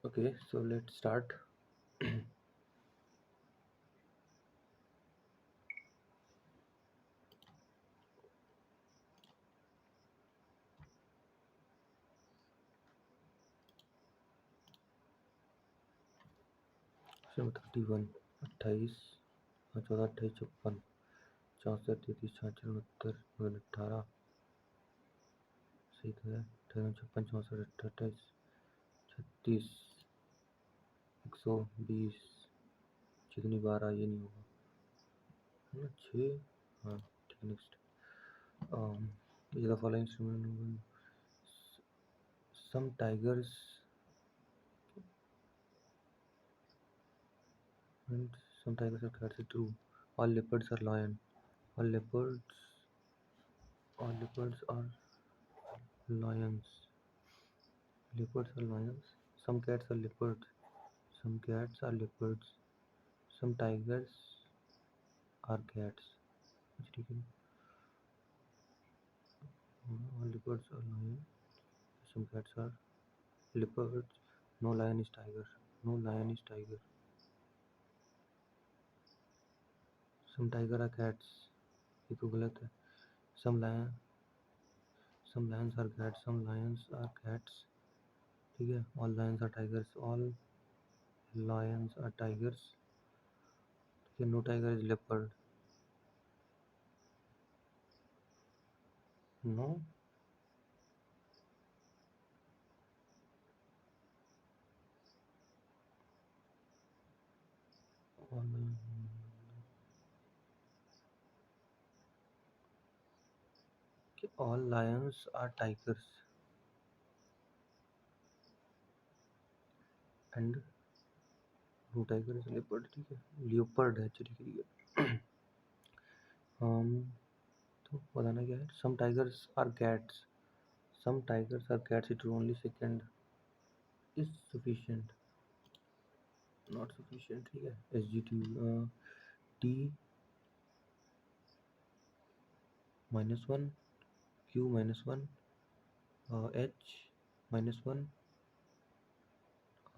Okay, so let's start. 31, 28, 14, 28, 56, 64, 33, 66, 69, 18, सही तो है। 58, 56, 64, 28, 36, 120, जितनी बार ये नहीं होगा है ना 6। हाँ ठीक है, नेक्स्ट। ये the following instrument some tigers and some tigers are cats are true. All leopards are lion. All leopards are lions. Leopards are lions. Some cats are leopards. Some cats are leopards. Some tigers are cats. ठीक है। All leopards are lions. Some cats are leopards. No lion is tiger. No lion is tiger. Some tiger are cats. ये तो गलत है। Some lions are cats. Some lions are cats. ठीक है। All lions are tigers. All lions are tigers. ठीक है। No tiger is leopard. No. All lions are tigers and no tiger is leopard. ठीक है। leopard है ठीक है। तो बताना क्या है। some tigers are cats. Some tigers are cats. It only second is sufficient. Not sufficient ठीक है। SGT T -1 Q -1 H -1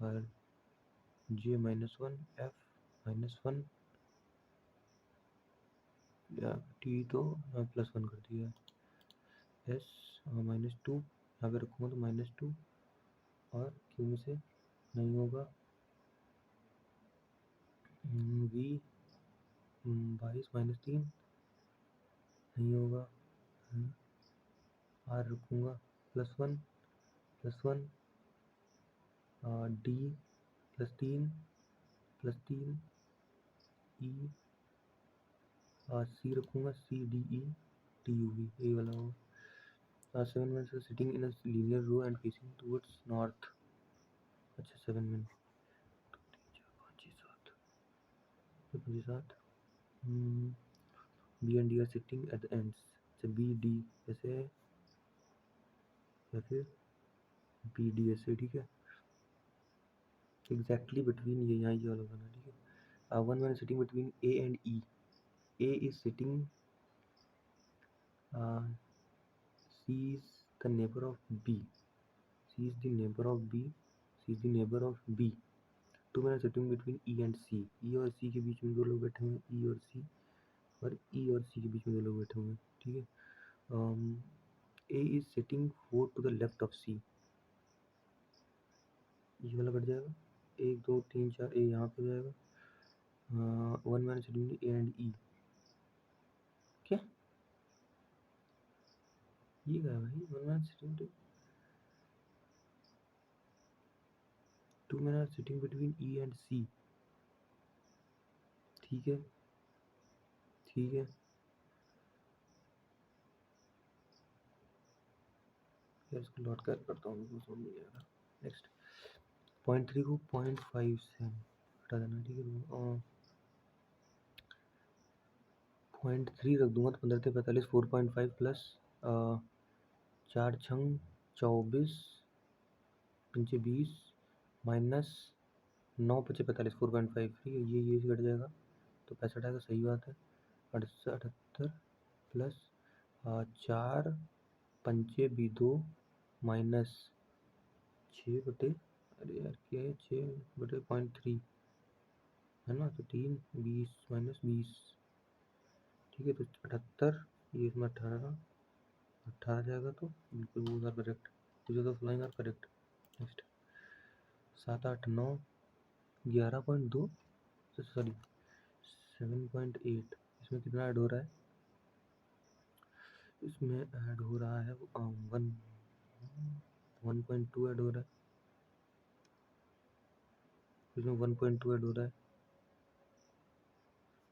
और J -1 F -1 या T तो +1 कर दिया। S -2 यहाँ पे रखूँगा तो -2 और Q में से नहीं होगा। V 22 -3 नहीं होगा। R रखूँगा +1 D +3 E C रखूँगा CDE TUV ये वाला होगा। 7 men are sitting in a linear row and facing towards north. अच्छा 7 men 5 7 B and D are sitting at the ends. अच्छा B D ऐसे है या फिर B D ऐसे ठीक है। Exactly between ये यहाँ ये वाला बना ठीक है। 1 man is sitting between A and E. A is sitting C is the neighbor of B. C is the neighbor of B. C is the neighbor of B. 2 men are sitting between E and C. E और C के बीच में दो लोग बैठे हुए हैं। E और C और E और C के बीच में दो लोग बैठे हुए हैं ठीक है। A is sitting 4 to the left of C. ये वाला कट जाएगा। 1 2 3 4 A यहाँ पे जाएगा। 1 man is sitting A and E. क्या ये क्या है भाई। 1 man sitting 2 men are sitting between E and C. ठीक है यार इसको लॉट कर करता हूँ मुझको समझ नहीं आ रहा। नेक्स्ट 0.3 को 0.5 से हटा देना ठीक है। 0.3 रख दूंगा तो 15 से 45 4.5 प्लस 4 छंग 24 पंचे 20 माइनस 9 पचे 45 4.5 ठीक है। ये कट जाएगा तो 65 आएगा सही बात है। 78 प्लस 4 पंचे 2 माइनस 6 बटे अरे यार क्या है, 6/0.3 है ना, तो 3 20 माइनस 20, ठीक है, तो 78, ये इसमें 18 जाएगा, तो बिल्कुल वो था करेक्ट, मुझे तो flying are correct. Next 7 8 9 11.2, sorry 7.8, इसमें कितना ऐड हो रहा है, इसमें ऐड हो रहा है 1.2 ऐड हो रहा है, इसमें 1.2 ऐड हो रहा है,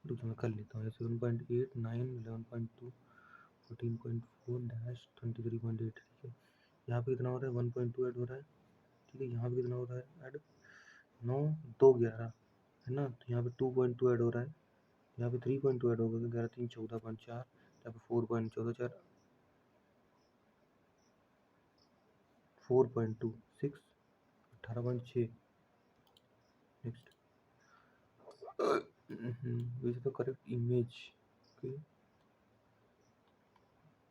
रुको मैं कर लेता हूँ, 7.8 9 11.2 14.4 डैश 23.8, ठीक है, यहाँ पे कितना हो रहा है 1.2 ऐड हो रहा है, ठीक है, यहाँ पे कितना हो रहा है ऐड 9 2 11 है ना, तो यहाँ पे 2.2 ऐड हो रहा है, यहाँ पे 3.2 ऐड होगा, 11 3 14.4, यहाँ पे 4.14 4.2 6 18.6। Next which the correct image, okay,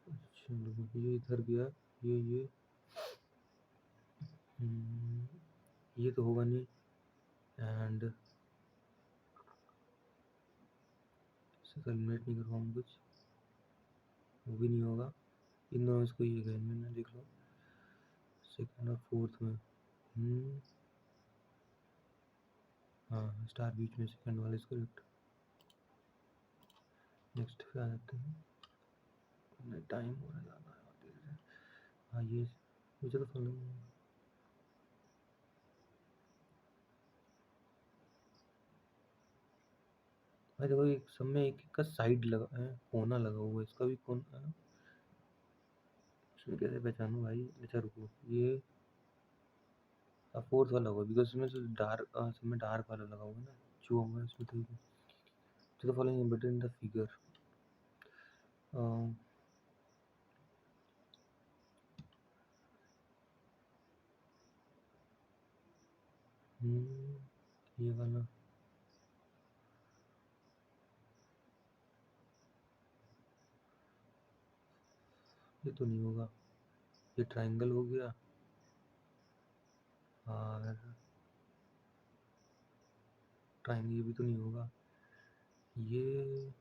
अच्छा ये इधर गया, ये ये तो होगा नहीं, एंड एलिमिनेट नहीं कर पाऊंगा, कुछ वो भी नहीं होगा, इन दोनों इसको ये गए, मैंने देख लो सेकंड और फोर्थ में, हाँ स्टार बीच में सेकंड वाले इसको करेक्ट। नेक्स्ट पे आ जाते हैं, टाइम हो रहा है ज़्यादा, हाँ ये मुझे तो समझ नहीं, भाई देखो एक सब में एक का साइड लगा है, कोना लगा हुआ है, इसका भी कोना है, इसमें कैसे पहचानूं भाई, अच्छा रुको, ये फोर्थ वाला होगा, बिकॉज इसमें तो डार्क, सब में डार्क वाला लगा हुआ है ना, जो होगा इसमें तो following better in the figure, ये वाला, ये तो नहीं होगा, ये ट्रायंगल हो गया, और ट्रायंगल ये भी तो नहीं होगा, ये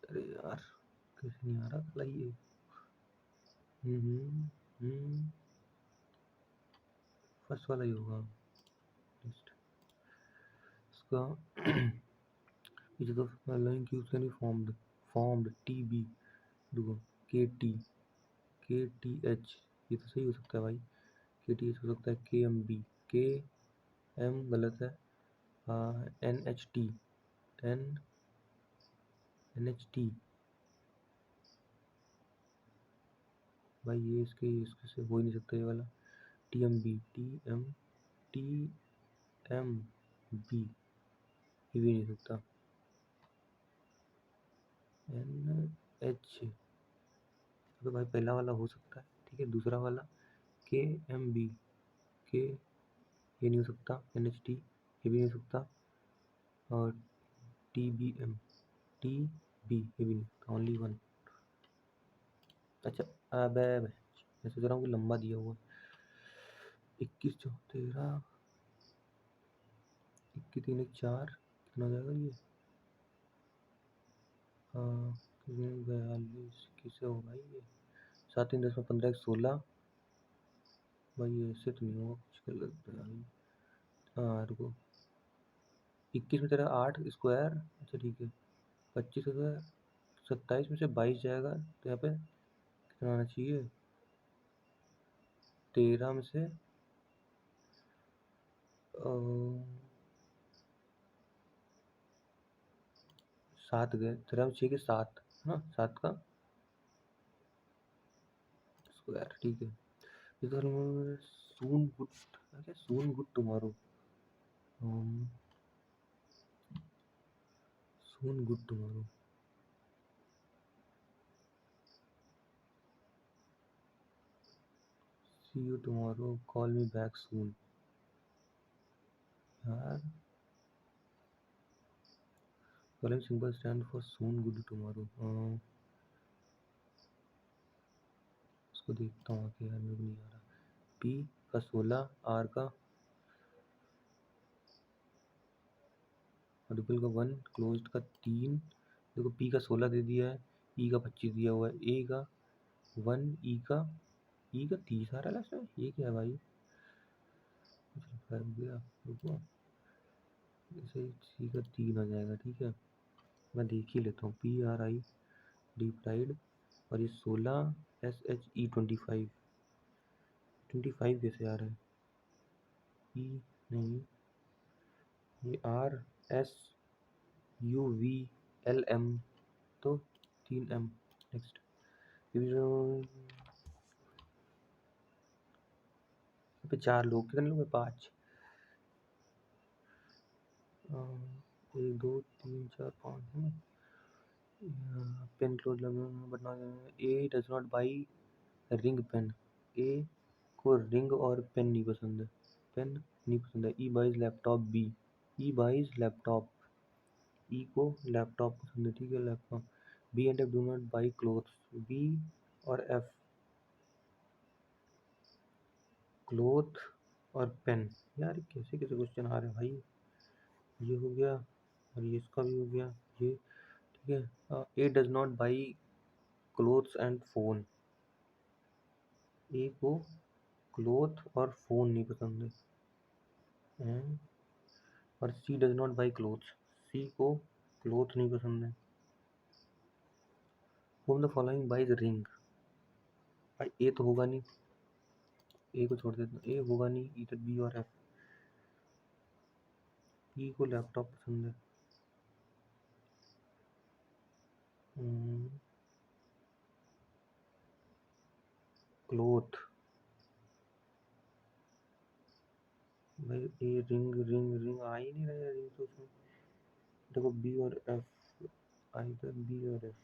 अरे यार कैसे नहीं आ रहा साला ये, फर्स्ट वाला ही होगा। नेक्स्ट इसका which of the following cubes can be formed TB, देखो KTH, ये तो सही हो सकता है भाई, KTH हो सकता है, KMB, KM गलत है, NHT, NHT भाई, ये इसके से हो ही नहीं सकता ये वाला, TMB, TMB ये भी नहीं सकता, NH, तो भाई पहला वाला हो सकता है, ठीक है, दूसरा वाला KMB, के ये नहीं हो सकता, NHT ये भी नहीं हो सकता, और TBM, TB ये भी नहीं सकता, ओनली वन। अच्छा अबे मैं सोच रहा हूँ कि लंबा दिया हुआ, 21 4 13, 21 3 1 4, कितना हो जाएगा ये, हाँ 42 किससे होगा ये, 7 3 10 15 1 16, भाई ऐसे तो नहीं होगा, कुछ कर लगता है भाई, हाँ रुको, 21 में तेरा 8 स्क्वायर, अच्छा ठीक है, 25 हो गया, 27 में से 22 जाएगा, तो यहाँ पे कितना आना चाहिए, 13 में से 7 गए, 13 में 6 के 7, है ना, 7 का स्क्वायर, ठीक है, इधर सून गुड, क्या soon good tomorrow, soon good tomorrow, see you tomorrow, call me back soon, यार following symbol stand for soon good tomorrow, इसको देखता हूँ कि यार मेरे को नहीं आ रहा। P का 16, R का मल्टीपल का 1, क्लोज्ड का 3। देखो P का 16 दे दिया है, E का 25 दिया हुआ है, A का 1, E का 30 आ रहा है लास्ट में। ये क्या है भाई? कर गया, रुको, इसे C का 3 आ जाएगा। ठीक है, मैं देख ही लेता हूँ। PRI डीप राइड, और ये 16 SHE 25 कैसे आ रहा है? E नहीं, ये RSUVLM तो 3M। नेक्स्ट, पे 4 लोग, कितने लोग हैं? 5, 1 2 3 4 5 है। Pen close but not A does not buy ring pen. A को रिंग और पेन नहीं पसंद है, पेन नहीं पसंद है। E buys laptop B, E buys laptop, E को लैपटॉप पसंद है। ठीक है, laptop. B and F do not buy clothes, B और एफ क्लोथ और पेन। यार कैसे कैसे क्वेश्चन आ रहे हैं भाई? ये हो गया, और ये इसका भी हो गया ये। ठीक है, A does not buy clothes and phone, A को क्लोथ और फोन नहीं पसंद है। और C does not buy clothes, C को क्लोथ नहीं पसंद है। Whom the following buys ring, भाई ए तो होगा नहीं, ए को छोड़ देते, ए होगा नहीं। इधर बी और एफ। ई को लैपटॉप पसंद है। क्लोथ, भाई ए रिंग रिंग रिंग आ ही नहीं रहा है रिंग तो उसमें। देखो बी और एफ, आइदर बी और एफ।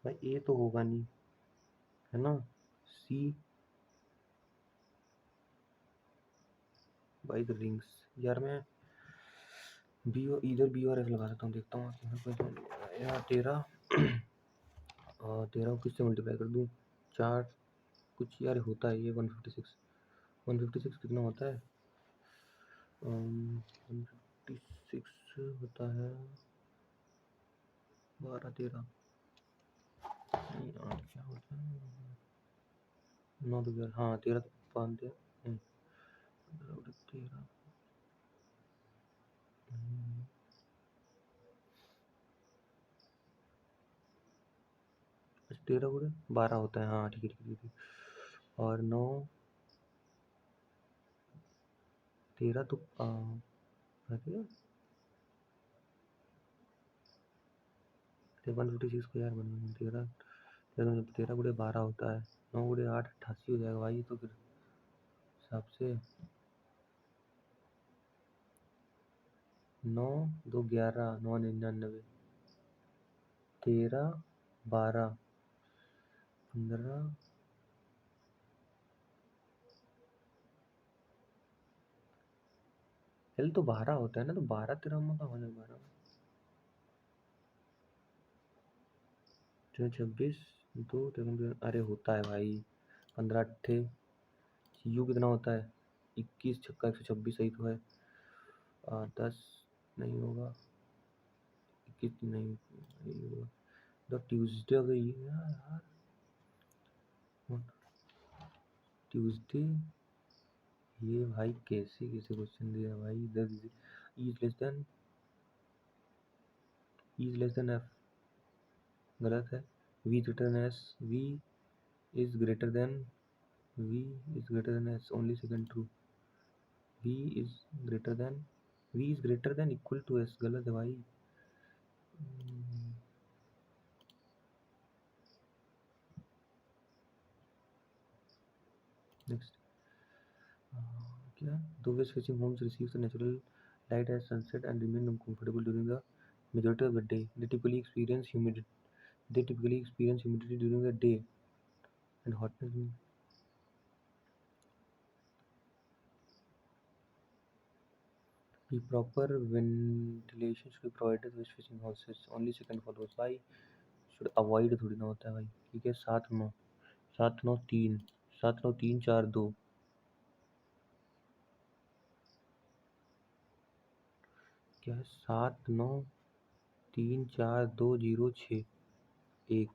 भाई ए तो होगा नहीं, है ना? सी बाई द रिंग्स। यार मैं बी और इधर बी और एफ लगा देता हूँ, देखता हूँ यार। 13 और 13 को किससे मल्टीप्लाई कर दूँ? 4 कुछ यार होता है ये 156। 156 कितना होता है? 156 होता है 12 13, नहीं यार क्या होता है? 9 तो 11, हाँ 13 तो 5 13। अच्छा 13 गुणे 12 होता है, हाँ ठीक है ठीक है ठीक है। और 9 13 तो अरे 156 को यार बना 13, 13 गुणे 12 होता है, 9 गुणे 8 88 हो जाएगा भाई। तो फिर हिसाब से 9 2 11 9 99, 13 12 15। एल तो 12 होता है ना, तो 12 13 में कहाँ हो जाए? 12 26 2 अरे होता है भाई 15 अट्ठे। यू कितना होता है? 21 छक्का 126 सही तो है। 10 नहीं होगा, 21 नहीं होगा। The Tuesday of the year यार, ट्यूसडे। ये भाई कैसे कैसे क्वेश्चन दिया भाई? Is less than, is less than F गलत है। V greater than S, V is greater than, V is greater than S, only second true. V is greater than, V is greater than equal to S गलत है भाई। Next, क्या? Those facing homes receive the natural light at sunset and remain comfortable during the majority of the day. They typically experience humidity. They typically experience humidity during the day and hotness. The proper ventilation should be provided with facing houses. Only second follows. Why? Avoid थोड़ी ना होता है भाई। ठीक है, 7 9, 7 9 3, 7 9 3 4 2, क्या है, 7 9 3 4 2 0 6 1,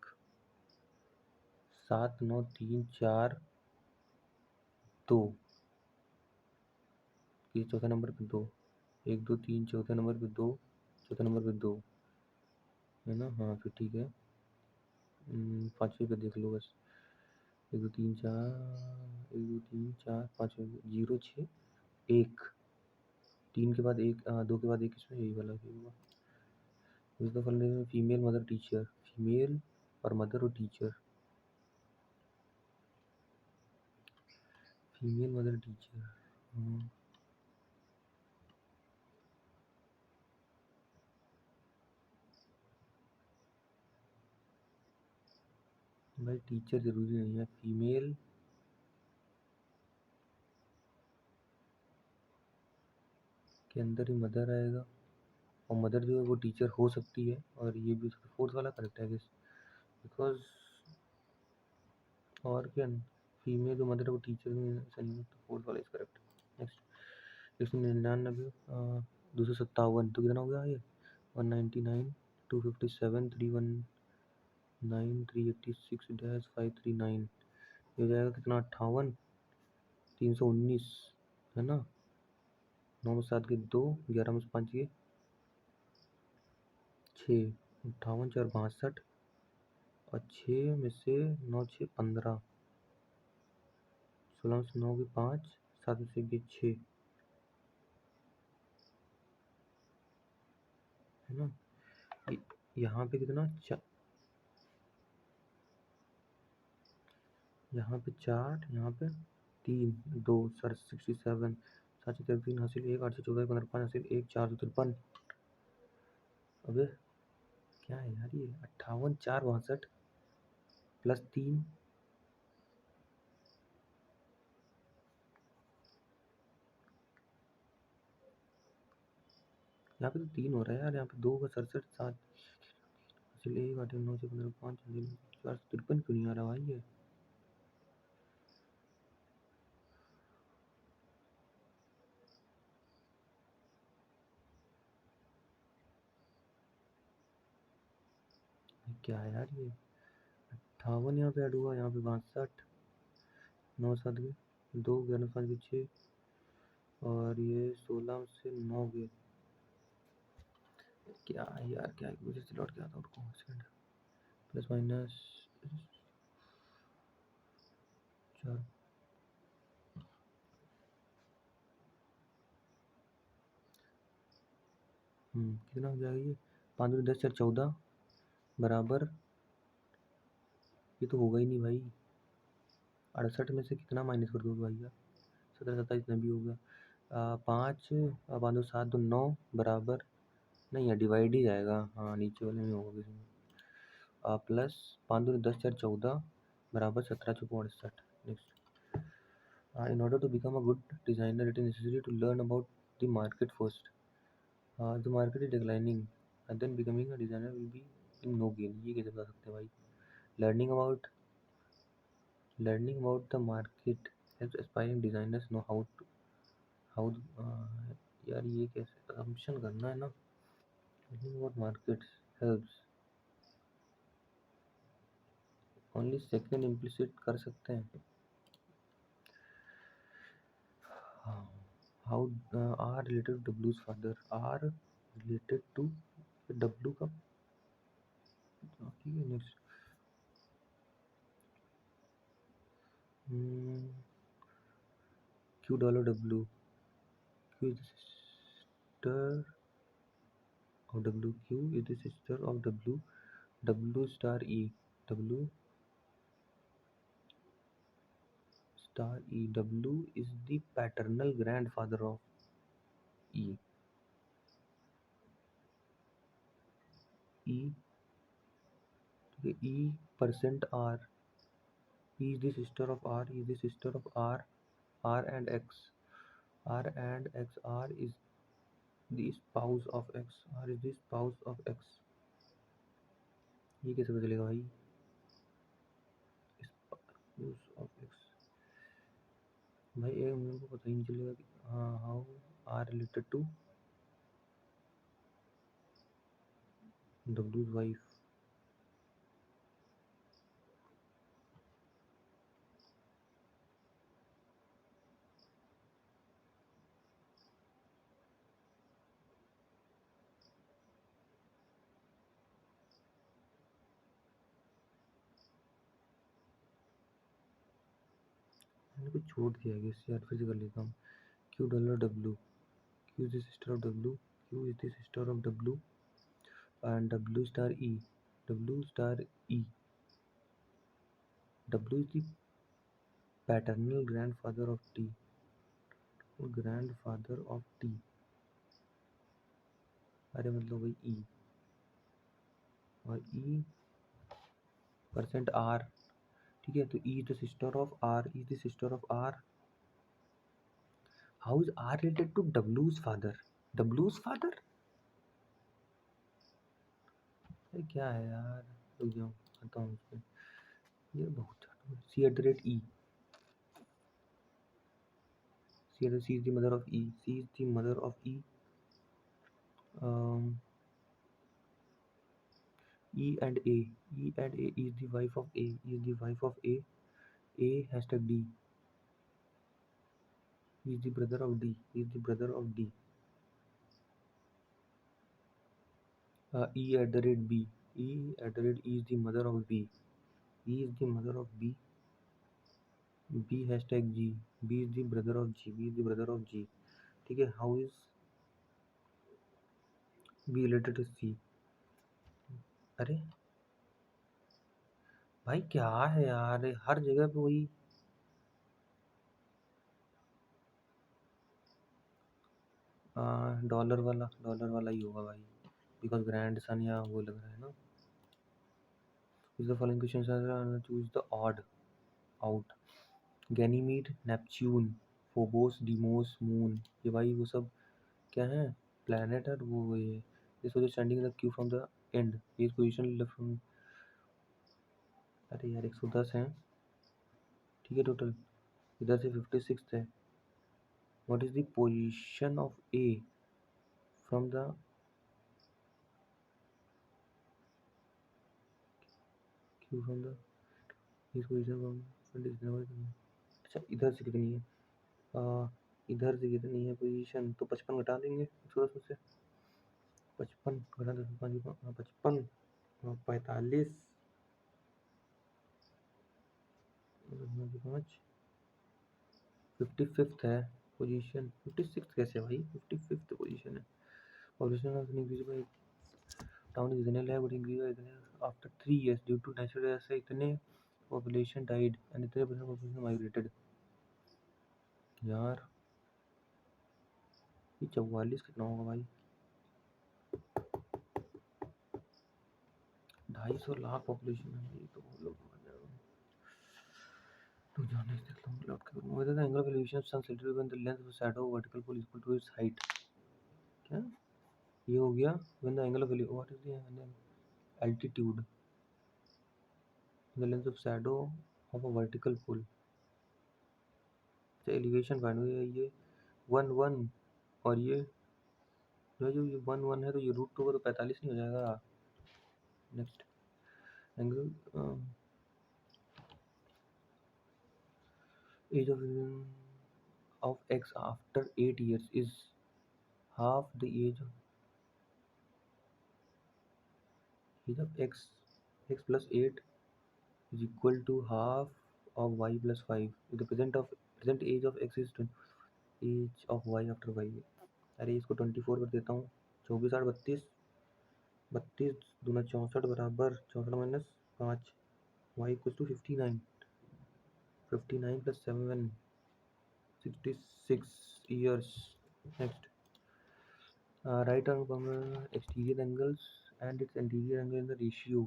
7 9 3 4 2, ये चौथे नंबर पे 2, 1 2 3 चौथे नंबर पे 2, चौथे नंबर पे 2 है ना। हाँ फिर ठीक है। पाँचवें पे देख लो बस, 1 2 3 4, 1 2 3 4 5 0 6 1, 3 के बाद एक, 2 के बाद एक, इसमें यही वाला भी होगा। इसका फल फीमेल मदर टीचर, फीमेल और मदर और टीचर, फीमेल मदर टीचर। भाई टीचर जरूरी नहीं है, फीमेल के अंदर ही मदर आएगा, और मदर जो है वो टीचर हो सकती है, और ये भी उसका फोर्थ वाला करेक्ट है गेस, बिकॉज और क्या, फीमेल जो मदर है वो टीचर में ऐसा नहीं है, तो फोर्थ वाला इज करेक्ट। नेक्स्ट 199, 257, तो कितना हो गया ये, 199, 257, 319, 386-539, ये हो जाएगा कितना, 58, 319 है ना। 9 में 7 के 2, 11 में 5 के 6, 58 4 62, और 6 में से 9 6 15, 16 में से 9 के 5, 7 में से के 6 है ना। यहाँ पे कितना, यहाँ पे 4, यहाँ पे 3 2 67, 7 3 हासिल 1, 8 14 15 5 हासिल 1, 453। अबे क्या है यार ये, 58 4 62 +3, यहाँ पे तो 3 हो रहा है यार, यहाँ पे 2 का 67 7 हासिल 1, 8 9 से 15 5 हासिल 453 क्यों नहीं आ रहा भाई ये। क्या है यार ये, 58 यहाँ पे ऐड हुआ, यहाँ पे 62, 9 7 के 2, 11 5 के 6, और ये 16 से 9 के, क्या है यार, क्या एक वजह से लौट गया था उनको, सेकंड प्लस माइनस 4, कितना हो जाएगा ये, 5 10 4 14 बराबर, ये तो होगा ही नहीं भाई, 68 में से कितना माइनस कर दोगे भाई यार, 17 27 में भी हो गया, 5 5 2 7 2 9 बराबर, नहीं यार डिवाइड ही जाएगा, हाँ नीचे वाले में होगा किसी में, प्लस 5 2 10 4 14 बराबर 17 चौको 68। Next, in order to become a good designer it is necessary to learn about the market first. The market is declining and then becoming a designer will be in no gain, ये कैसे बता सकते हैं भाई। learning about the market helps aspiring designers know how यार ये कैसे assumption करना है ना, learning about markets helps, only second implicit कर सकते हैं। how are related to W's father, are related to W का, ठीक है। Next, Q dollar W, Q is the sister of W, Q is the sister of W, W star E, W star E, W is the paternal grandfather of E, E, okay, E percent R, E is the sister of R, E is the sister of R, R and X, R and X, R is the spouse of X, R is the spouse of X, ये कैसे पता चलेगा भाई? Use of x भाई, ये मेरे को पता ही नहीं चलेगा कि हाँ हाउ आर रिलेटेड टू डब्ल्यूज वाइफ। मैंने कुछ छोड़ दिया है इससे, यार फिर से कर लेता हूँ। Q dollar W, Q is the sister of W, Q is the sister of W and W star E, W star E, W is the paternal grandfather of T, grandfather of T. अरे मतलब वही ई, और ई percent are, ठीक है। तो E is the sister of R, is the sister of R. How is R related to डब्ल्यूज father? डब्ल्यूज father, अरे क्या है यार, रुक जाओ आता हूँ उसमें। ये बहुत C at the rate E, C is the mother of E, C is the mother of E, E and A, E and A is the wife of A, is the wife of A hashtag D, is the brother of D, is the brother of D. E at the rate B, E at the rate E is the mother of B, E is the mother of B, B hashtag G, B is the brother of G, B is the brother of G, ठीक है। How is B related to C? अरे भाई क्या है यार, हर जगह पे वही। डॉलर वाला ही होगा भाई, बिकॉज ग्रैंड सन या वो लग रहा है ना। Is the following questions are choose the odd out. Ganymede, Neptune, Phobos, Deimos, moon, ये भाई वो सब क्या है, प्लैनेट और वो ये। This was standing in the Q from the end, his position left from. अरे यार 110 है, ठीक है टोटल, इधर से 56 है। What is the position of A from the Q from the his position from. अच्छा इधर से कितनी है, इधर से कितनी है पोजीशन, तो 55 घटा देंगे 110 में से। 55 घटा 10, 55, 45, 5, 55th है पोजीशन। 56 कैसे भाई, 55th पोजीशन है। Population of increase by town इतने है, बट इंक्रीज इतने after 3 years due to natural disaster, इतने पॉपुलेशन डाइड एंड इतने परसेंट पॉपुलेशन माइग्रेटेड। यार ये 44 कितना होगा भाई, 250 लाख पॉपुलेशन है ये तो बहुत लोग मर जाएगा। तो जाने से लॉन्ग लॉट करूंगा, whether the angle of elevation of sun relative when the length of shadow vertical pole is equal to its height। क्या ये हो गया, when the angle of what is the altitude, the length of shadow of a vertical pole। अच्छा elevation find हो गया ये 1 1, और ये जो ये 1 1 है, तो ये रूट 2 का तो 45 नहीं हो जाएगा। Next angle age of X after 8 years is half the age of X, X plus 8 is equal to half of y plus 5 if the present age of x is age of y after y। अरे इसको 24 कर देता हूँ, 24 8 32, 32 दूना 64 बराबर 64 minus 5, y equal to 59, 59 plus 7 66 years। Next right exterior angles and its interior angle in the ratio,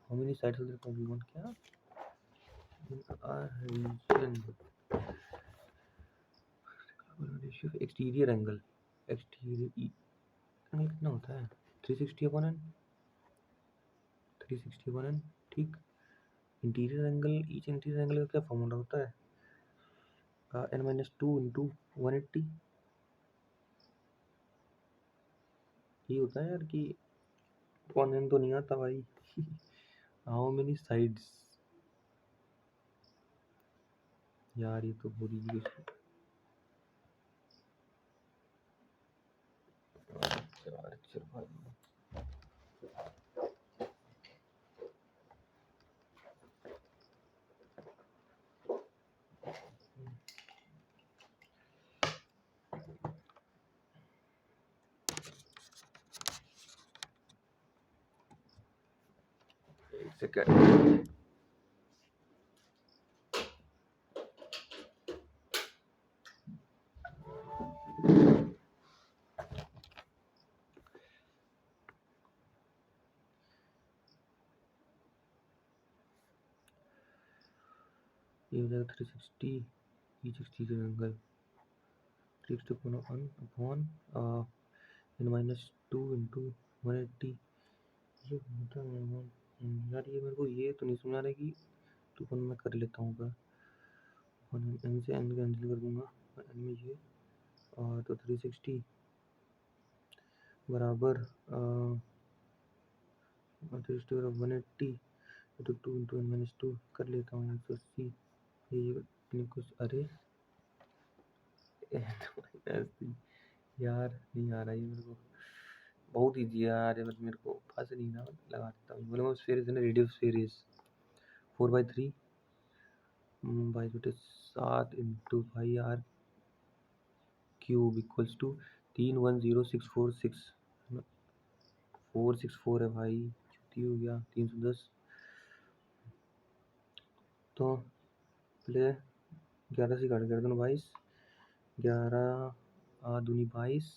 how many sides of the polygon, क्या reason ratio of exterior angle, exterior angle कितना होता है 360 अपॉन एन 361 एन, ठीक। Interior angle, each interior angle का क्या formula होता है? n-2 into 180। ये होता है यार कि 1n तो नहीं आता भाई। हाउ मेनी साइड्स, यार ये तो पूरी एक सेकंड। ये हो जाएगा 360, each exterior angle 360 upon n-2 into 180। ये होता है यार, ये मेरे को ये तो नहीं समझ आ रहा है कि तो मैं कर लेता हूँ क्या, n से n कैंसिल कर दूंगा, n में ये तो 360 बराबर 180 तो 2 इंटू n-2 कर लेता हूँ 180। ये कुछ अरे यार नहीं आ रहा है मेरे को, बहुत ईजी है यार ये, मेरे को फंस नहीं ना लगा देता हूँ। बोले sphere is radius sphere is 4/3 by बटे 7 into 5r cube equals to 310646 464 है भाई, छुट्टी हो गया 310। तो पहले 11 से काट कर दो 22, 11 दूनी 22,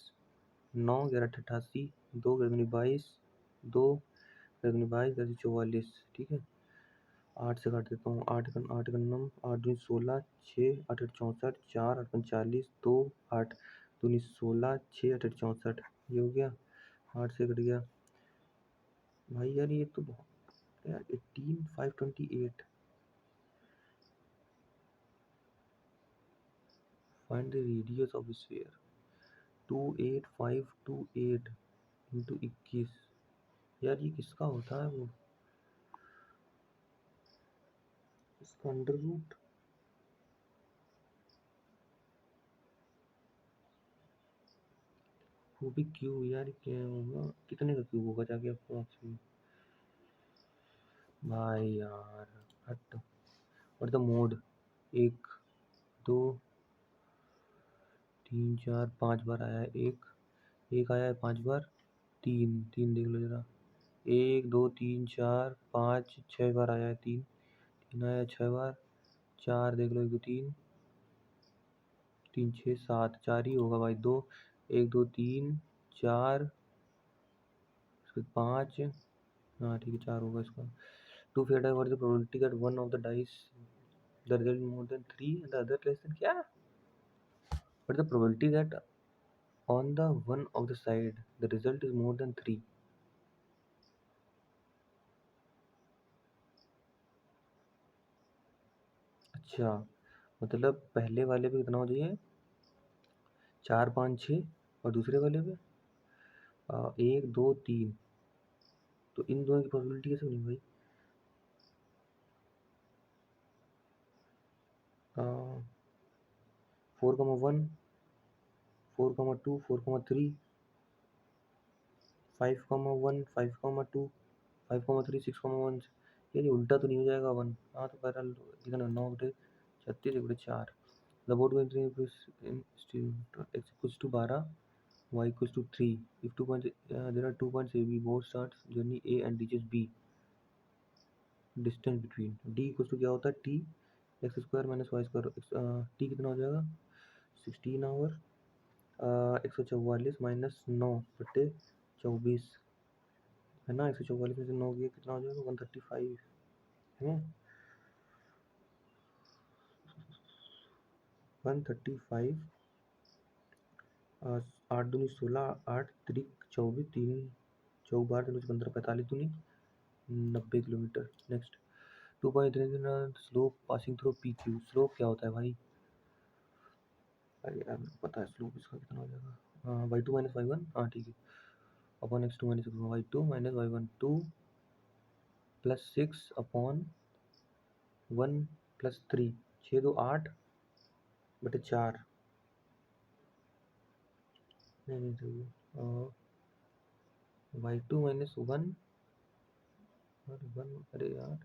9 11 88, 2 दूनी 22, 2 दूनी 22, 10 44, ठीक है। 8 से काट देता हूँ, 8 का 9, 8 दूनी 16, 6 8 8 64, 4 8 45, 2 8 दूनी 16, 6 8 64, ये हो गया। 8 से कट गया भाई यार, ये तो बहुत यार 18528। Find the radius of sphere 28528 into 21। यार ये किसका होता है वो, इसका अंडर रूट, वो भी क्यूब। यार क्या होगा, कितने का क्यूब होगा जाके आपको आपसे भाई यार, हट। और द मोड 1 2 3 4 5 बार आया है, एक आया है 5 बार, 3 देख लो जरा, 1 2 3 4 5 6 बार आया है, 3 आया है 6 बार, 4 देख लो, 1 2 3 3 6 7, 4 ही होगा भाई। 2 1 2 3 4 5, हाँ ठीक है 4 होगा इसका। To fade what the probability that one of the dice the result is more than 3 and the other less than, क्या, but the probability that on the one of the side the result is more than 3। अच्छा, मतलब पहले वाले पे कितना हो जाए, 4 5 6, और दूसरे वाले पे 1 2 3, तो इन दोनों की प्रोबेबिलिटी कैसे बनी भाई? 4,1 4,2 4,3 5,1 5,2 5,3 6,1। ये उल्टा तो नहीं हो जाएगा 1? हाँ तो बहरहाल कितना, 9 बटे 36 बटे 4। The board going to x equals to 12, y equals to 3 if 2 points there are 2 points a b, both starts journey a and reaches b, distance between d equals to क्या होता है, t x square minus y square. t कितना हो जाएगा 16 our 144 minus 9 बटे 24 है ना। 144 में से 9 गया कितना हो जाएगा 135 है, 135। 8 दूनी 16, 8 3 24, 3 चौक 12 3 15 45 दूनी 90 kilometre. Next 2.3 slope passing through P Q. Slope क्या होता है भाई? अरे यार मेरे को पता है स्लोप इसका कितना हो जाएगा। हाँ y two minus y one, हाँ ठीक है। Upon x two minus y two minus y one, 2 plus 6 upon 1 plus 3, 6 2 8 बटे 4। नहीं नहीं चाहिए। वाई टू माइनस वन और वन, अरे यार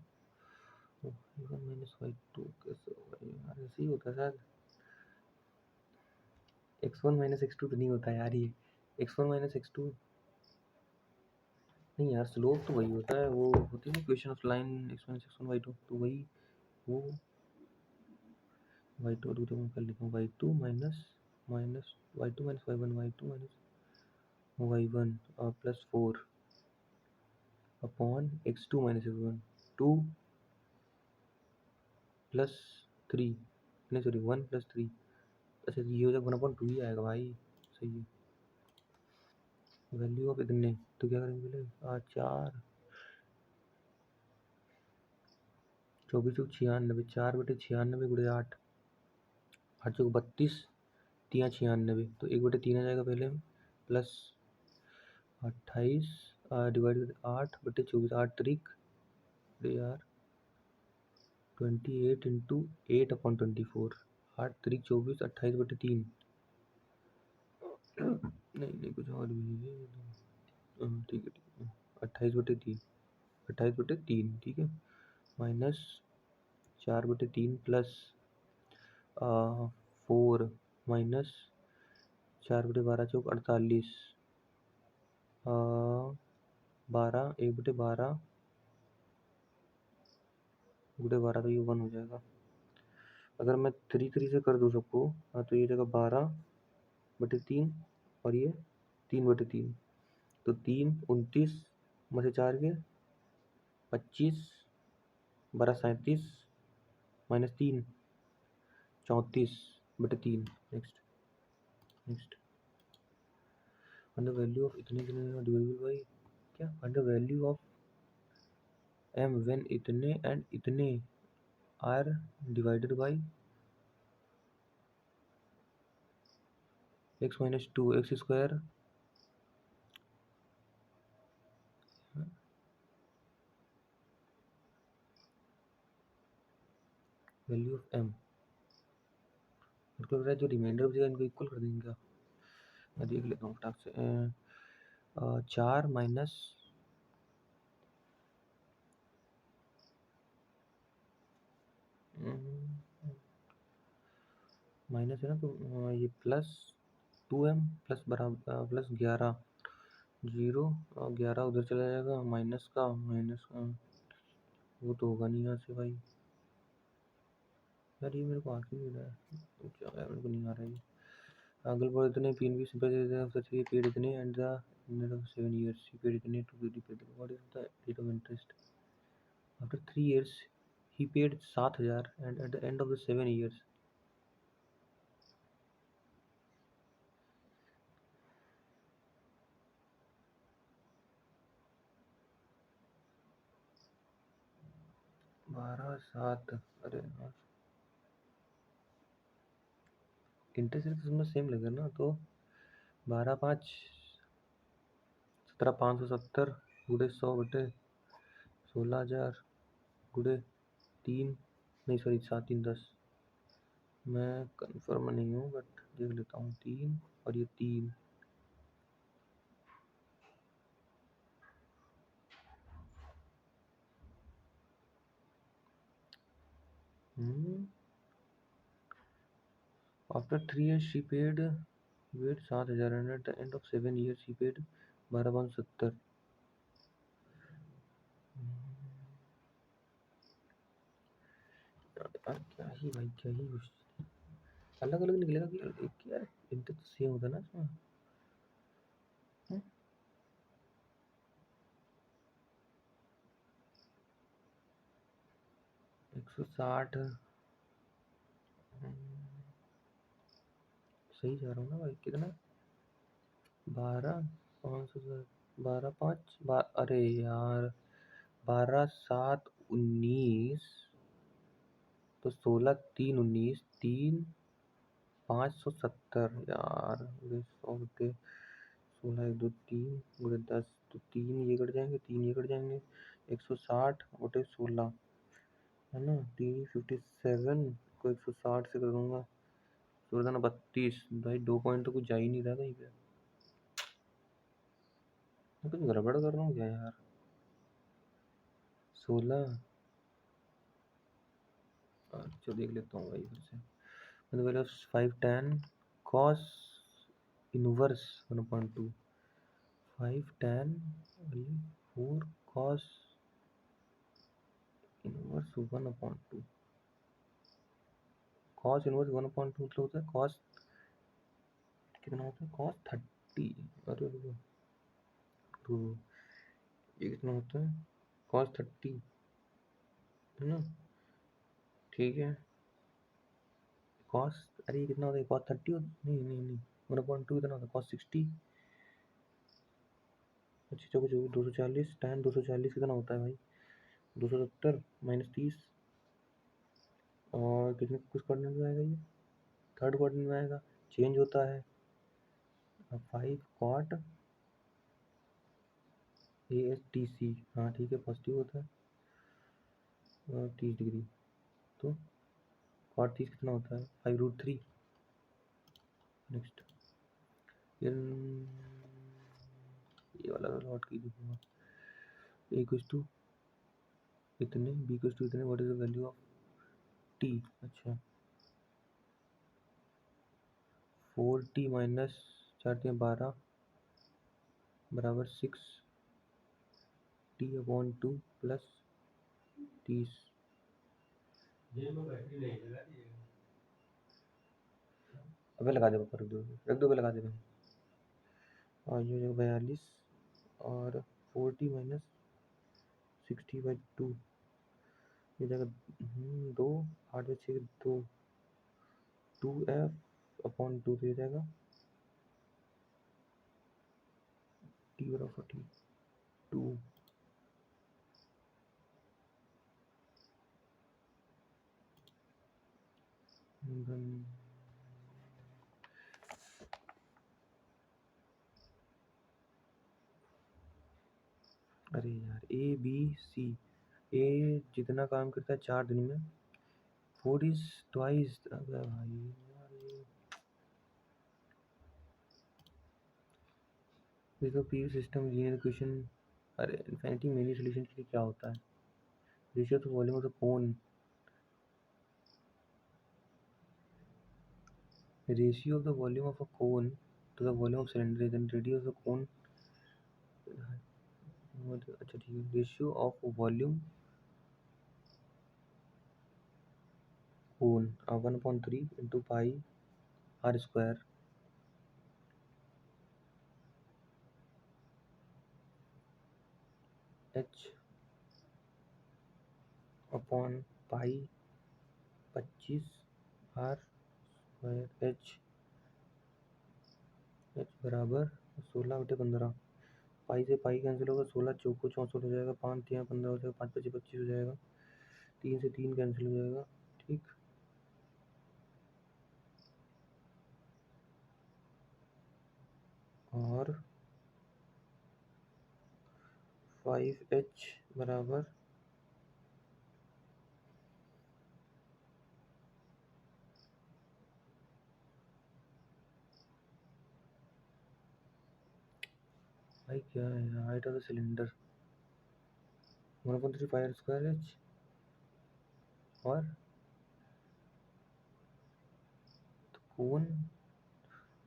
y one minus y two कैसे होगा यार? ऐसे ही होता है शायद। X one minus x two तो नहीं होता यार ये। X one minus x to नहीं यार, स्लोप तो वही होता है, वो होती है ना equation of line x one x one y two, तो वही वो वाई टू तो मैं कर लेता हूँ। Y two minus minus y two minus y one, y two minus y one plus 4 upon x two minus x one, 2 plus 3, नहीं sorry 1 plus 3। अच्छा ये हो जाएगा 1/2 ही आएगा भाई। सही है। वैल्यू ऑफ इतने तो क्या करेंगे पहले, 4 24 चौक 96, 4/96 गुणे 8, 8 चौक 32, 3 96, तो 1/3 आ जाएगा पहले, प्लस 28 डिवाइड 8/24, 8 तरीक, अरे यार 28 इंटू 8/24, 8 तरीक 24, 28/3। नहीं नहीं कुछ और भी है। ठीक है ठीक है, 28/3, 28/3 ठीक है, माइनस 4/3 प्लस 4 माइनस 4/12 चौक 48, 12, 1/12 गुणे 12, तो ये 1 हो जाएगा। अगर मैं 3 से कर दूँ सबको, हाँ तो ये जगह 12/3 और ये 3/3, तो 3 29 में से 4 के 25, 12 37 minus 3 34/3। Next next under value of इतने डिवाइडेबल बाई क्या, under value of M when इतने एंड इतने are divided by x minus 2 x square. Value of M मतलब जो रिमाइंडर बचेगा इनको इक्वल कर देंगे क्या? मैं देख लेता हूँ फटाक से। 4 माइनस माइनस है ना, तो ये प्लस 2m प्लस बराबर प्लस 11, 0 और 11 उधर चला जाएगा, माइनस का वो तो होगा नहीं यहाँ से भाई। यार ये मेरे को आ क्यों नहीं रहा है, क्या यार मेरे को नहीं आ रहा है ये। अगल बढ़ इतने पीन भी सच ही पेड इतने and the end of 7 years he paid इतने to the paid, what is the rate of interest after 3 years he paid 7,000 and at the end of the 7 years। बारह सात, अरे यार इंटरेस्ट रेट तो सेम लगेगा ना, तो 12/5 17,570 गुणे 100 बटे 16,000 गुणे 3, नहीं सॉरी 7 3 10, मैं कंफर्म नहीं हूँ बट देख लेता हूँ। 3 और ये 3, आफ्टर 3 years she paid वेट 7,000 and at the end of 7 years she paid 12,570। यार क्या ही भाई, क्या ही अलग अलग निकलेगा कि एक यार इनका तो सेम होता है ना इसमें। 160, सही जा रहा हूँ ना भाई? कितना 12 500 12 5 अरे यार 12 7 19, तो 16 3 19, 3 570 यार। 100 बटे 16 1 2 3 गुणे 10, तो 3 ये कट जाएंगे, 3 ये कट जाएंगे। 160 बटे 16 है ना, 357 को 160 से कर दूंगा, 32। भाई 2 पॉइंट तो कुछ जा ही नहीं रहा कहीं पे, मैं कुछ गड़बड़ कर रहा हूँ क्या यार। 16, अच्छा देख लेता हूँ भाई फिर से। मतलब पहले 5 tan cos inverse 1/2, 5 tan 4 cos inverse 1/2, cos inverse 1/2 मतलब होता है cos, कितना होता है cos 30। अरे रुको, तो ये कितना होता है cos 30 है ना, ठीक है। cos, अरे ये कितना होता है cos 30 नहीं नहीं नहीं, 1/2 कितना होता है cos 60। अच्छा चलो जो 240 tan 240 कितना होता है भाई, 270 माइनस 30, और कितने कुछ कोऑर्डिनेट में आएगा ये, थर्ड कोऑर्डिनेट में आएगा, चेंज होता है। 5 cot ASTC, हाँ ठीक है पॉजिटिव होता है, 30 डिग्री। तो cot 30 कितना होता है 5√3। नेक्स्ट ये वाला लॉट की देखूंगा, a इक्वल्स टू इतने, b इक्वल्स टू इतने, what is the value of t। अच्छा 4t माइनस 4×12 बराबर 6t/2 प्लस 30। अबे लगा दे पापा, रख दो पे लगा दे। और ये हो जाएगा 42, और 4t माइनस 60/2 ये जाएगा 2, 8/6 2, 2f/2 तो ये जाएगा t बराबर 42। अरे यार ABC, ए जितना काम करता है 4 दिन में, 4 इज ट्वाइस। अबे भाई यार ये तो पी सिस्टम लीनियर इक्वेशन। अरे इनफिनिटी मेनी सॉल्यूशन के लिए क्या होता है, ratio to volume of the cone, ratio of the volume of a cone to the volume of cylinder, then radius of the cone. अच्छा ठीक है, ratio of volume cone 1/3 into pi r square h upon pi 25 r square h बराबर 16/15। पाई से pi cancel होगा, 16 चौको 64 हो जाएगा, 5 3 15 हो जाएगा, 5 25 25 हो जाएगा, 3 से 3 कैंसिल हो जाएगा, ठीक। और 5h बराबर भाई क्या है, height of the cylinder 1/3 pi r square h, और तो कोन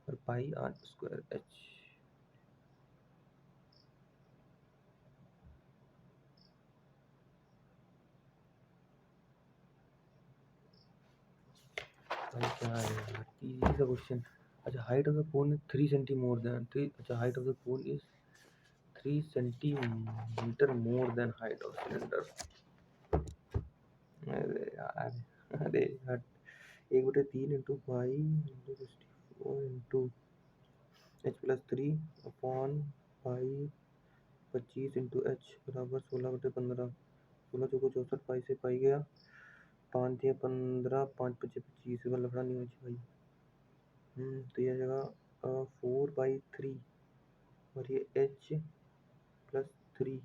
और पाई आर स्क्वायर एच। भाई क्या है यार, इजी सा क्वेश्चन। अच्छा height of the cone is 3 centi more than 3, अच्छा height of the cone is 3 centimetre more than height of cylinder. अरे यार, अरे यार 1/3 into pi into 64 into h plus 3 upon pi 25 into h बराबर 16/15। 16 चौको 64 पाई से पाई गया, 5 दिया 15, 5 पच्चीस 25 का लफड़ा नहीं होना चाहिए भाई। तो यह जगह 4/3 और ये H plus 3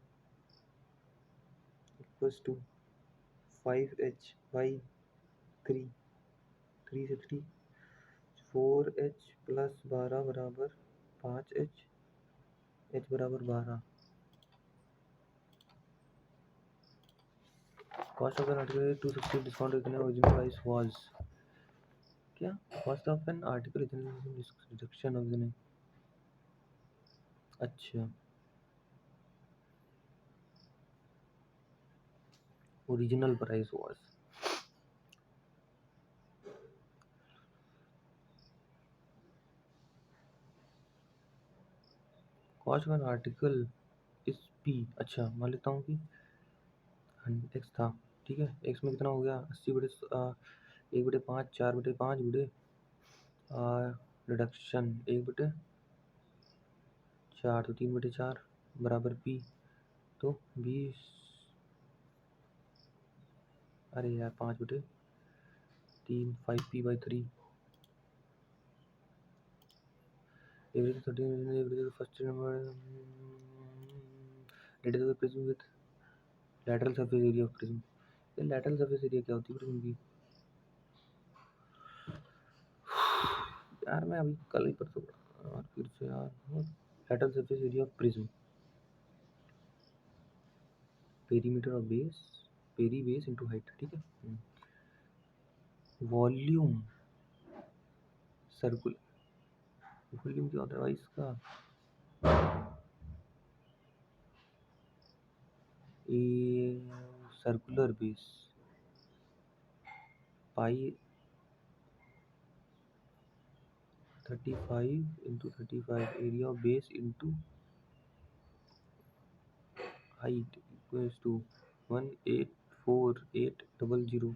equals to 5h/3। 3 से 3 4h प्लस 12 बराबर 5h, h बराबर 12। Cost of an article to subsidy discount इतने ओरिजिनल प्राइस वाज क्या? कॉस्ट ऑफ एन आर्टिकल इतने रिडक्शन ऑफ इतने, अच्छा original price was. Cost of an article इस P, अच्छा मान लेता हूँ कि एक्स था, ठीक है। एक्स में कितना हो गया 80/1/5, 4/5 गुड़े रिडक्शन 1/4 तो 3/4 बराबर पी। तो 20, अरे यार 5/3 5p/3 average 13 average first number data the prism with lateral surface area of prism. ये लैटरल सरफेस एरिया क्या होती है प्रिज्म की? यार मैं अभी कल ही परसों पढ़ा और फिर से यार lateral surface area of prism, perimeter of base, peri base into height, ठीक है। वॉल्यूम सर्कुलर, वॉल्यूम क्या होता है भाई इसका? ये circular base pi 35 into 35 area of base into height equals to 184,800।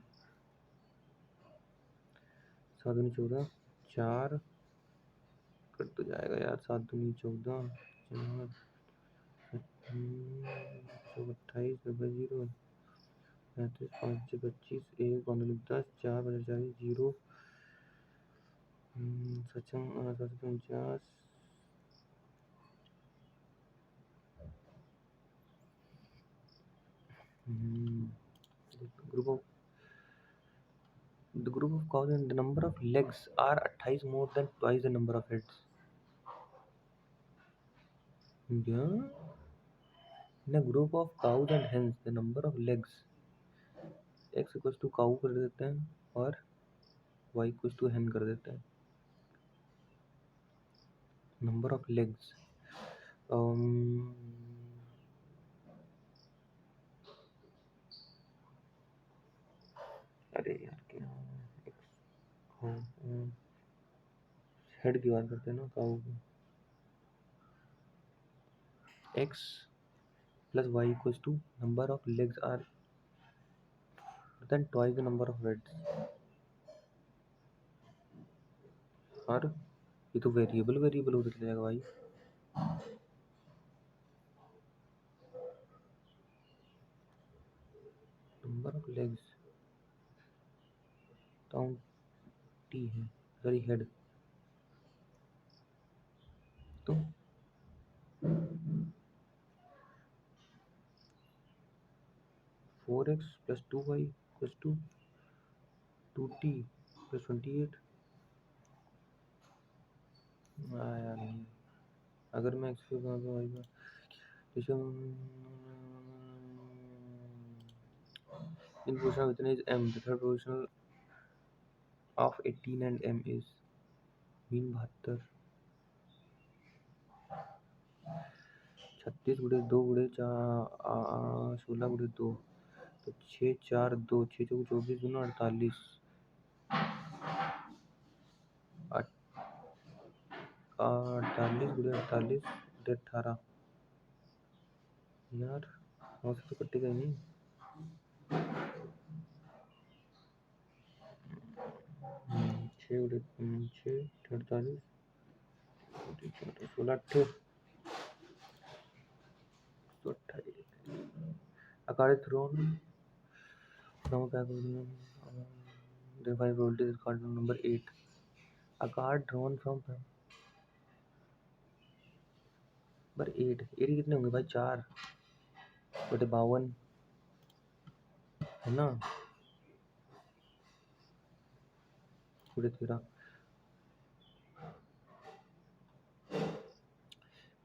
7 दूनी 14, 4 कट तो जाएगा यार, 7 दूनी 14, 28 0 35 5 25 1 10 4 40 0 750। Group of the group of cows and the number of legs are 28 more than twice the number of heads. Yeah. In a group of cows and hens the number of legs x equals to cow कर देते हैं और y equals to hen कर देते हैं। number of legs अरे यार क्या हेड की बात करते हैं ना काऊ की। x plus y equals to number of legs are then twice the number of heads। और ये तो वेरिएबल वेरिएबल होता चला जाएगा भाई। Number of legs count T है, सॉरी हेड। तो 4x plus 2y equals to 2t plus 28। यार नहीं, अगर मैं x पे y का in position of इतने is m, the third position of 18 and m is mean 72। 36 गुड़े 2 गुड़े 16 गुड़े 2 तो 6 4 2 6 चौको 24 दूना 48 48 गुड़े 48 गुड़े 18 यार 9 से तो कटेगा ही नहीं। 6 गुड़े 6 48 16 8 128 a card is thrown from a pack of the five probability is card number 8 a card drawn from number 8 8 कितने होंगे भाई 4 बटे 52 है ना बटे 13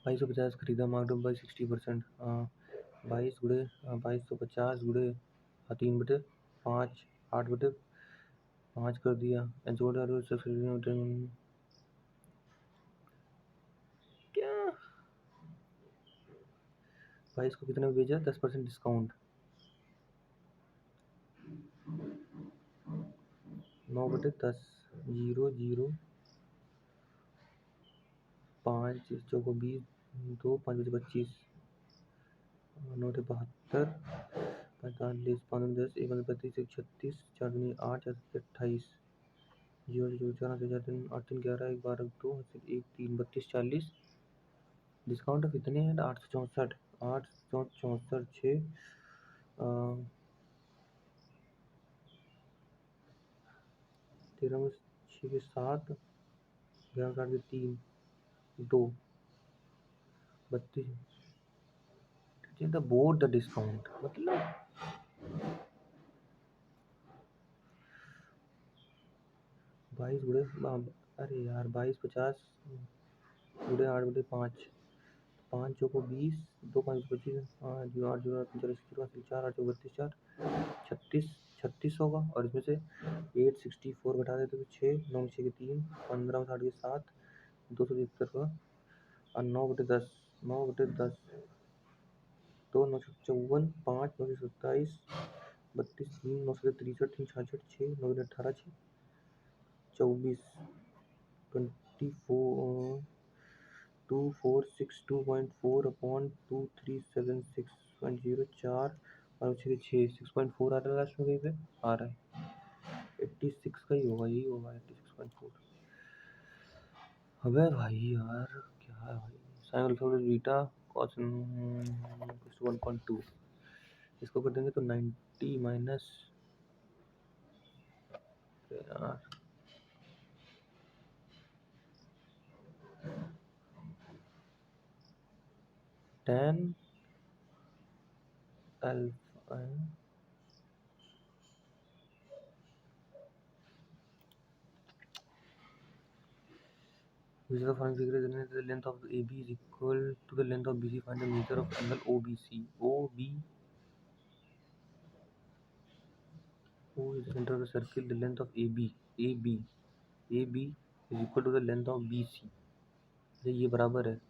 2250 खरीदा मार्कड बाई 60%। हाँ 22 गुड़े 3 बटे 5 8 बटे 5 कर दिया क्या 22 को कितने में बेचा 10% डिस्काउंट 9 बटे 10 0 0 5 चौको 20 2 5 बटे 25 9 बटे 72 45 5 10 1 बटे 35 36 4 दूनी 8 4 28 0 0 4 4 3 8 3 11 1 12 2 1 3 32 40 डिस्काउंट ऑफ कितने हैं 864 864 6 13 में 6 के 7 11 काट के 3 2 32 द बोर्ड द डिस्काउंट मतलब 22 गुड़े अरे यार 22 50 गुड़े 8 बटे 5 5 चौको 20 2 5 25 8 0 8 0 40 4 8 32 4 36 36 होगा और इसमें से 864 घटा देते तो 6 9 6 के 3 15 60 के 7 273 का और 9 बटे 10 9 बटे 10 2 954 5 9 27 32 3 9 63 3 66 6 9 18 6 24 24 2462.4 अपॉन 2376.04 और 6.4 आ रहा है लास्ट में कहीं पे आ रहा है 86 का ही होगा यही होगा 86.4 अबे भाई यार क्या है भाई साइन अल्फा बीटा cos 1.2 इसको कर देंगे तो 90 माइनस यार 10 alpha Which of the following figure is the length of AB is equal to the length of BC? Find the measure of angle OBC. OB O is the center of the circle. The length of AB is equal to the length of BC. ये बराबर है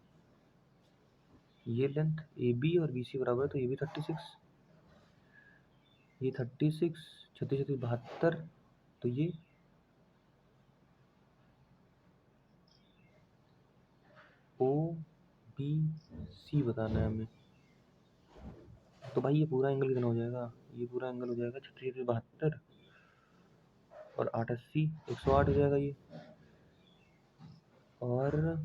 ये length AB और BC बराबर है तो ये भी 36 ये 36 36 36 72 तो ये OBC बताना है हमें तो भाई ये पूरा एंगल कितना हो जाएगा ये पूरा एंगल हो जाएगा 36 72 और 880 108 हो जाएगा ये और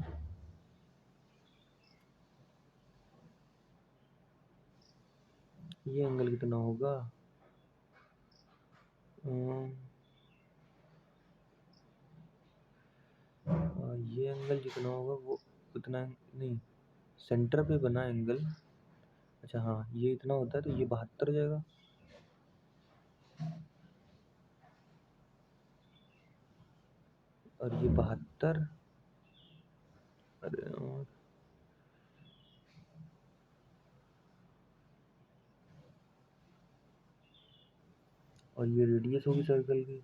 ये एंगल कितना होगा ये एंगल जितना होगा वो उतना नहीं सेंटर पे बना एंगल अच्छा हाँ ये इतना होता है तो ये 72 हो जाएगा और ये 72 अरे और ये रेडियस होगी सर्कल की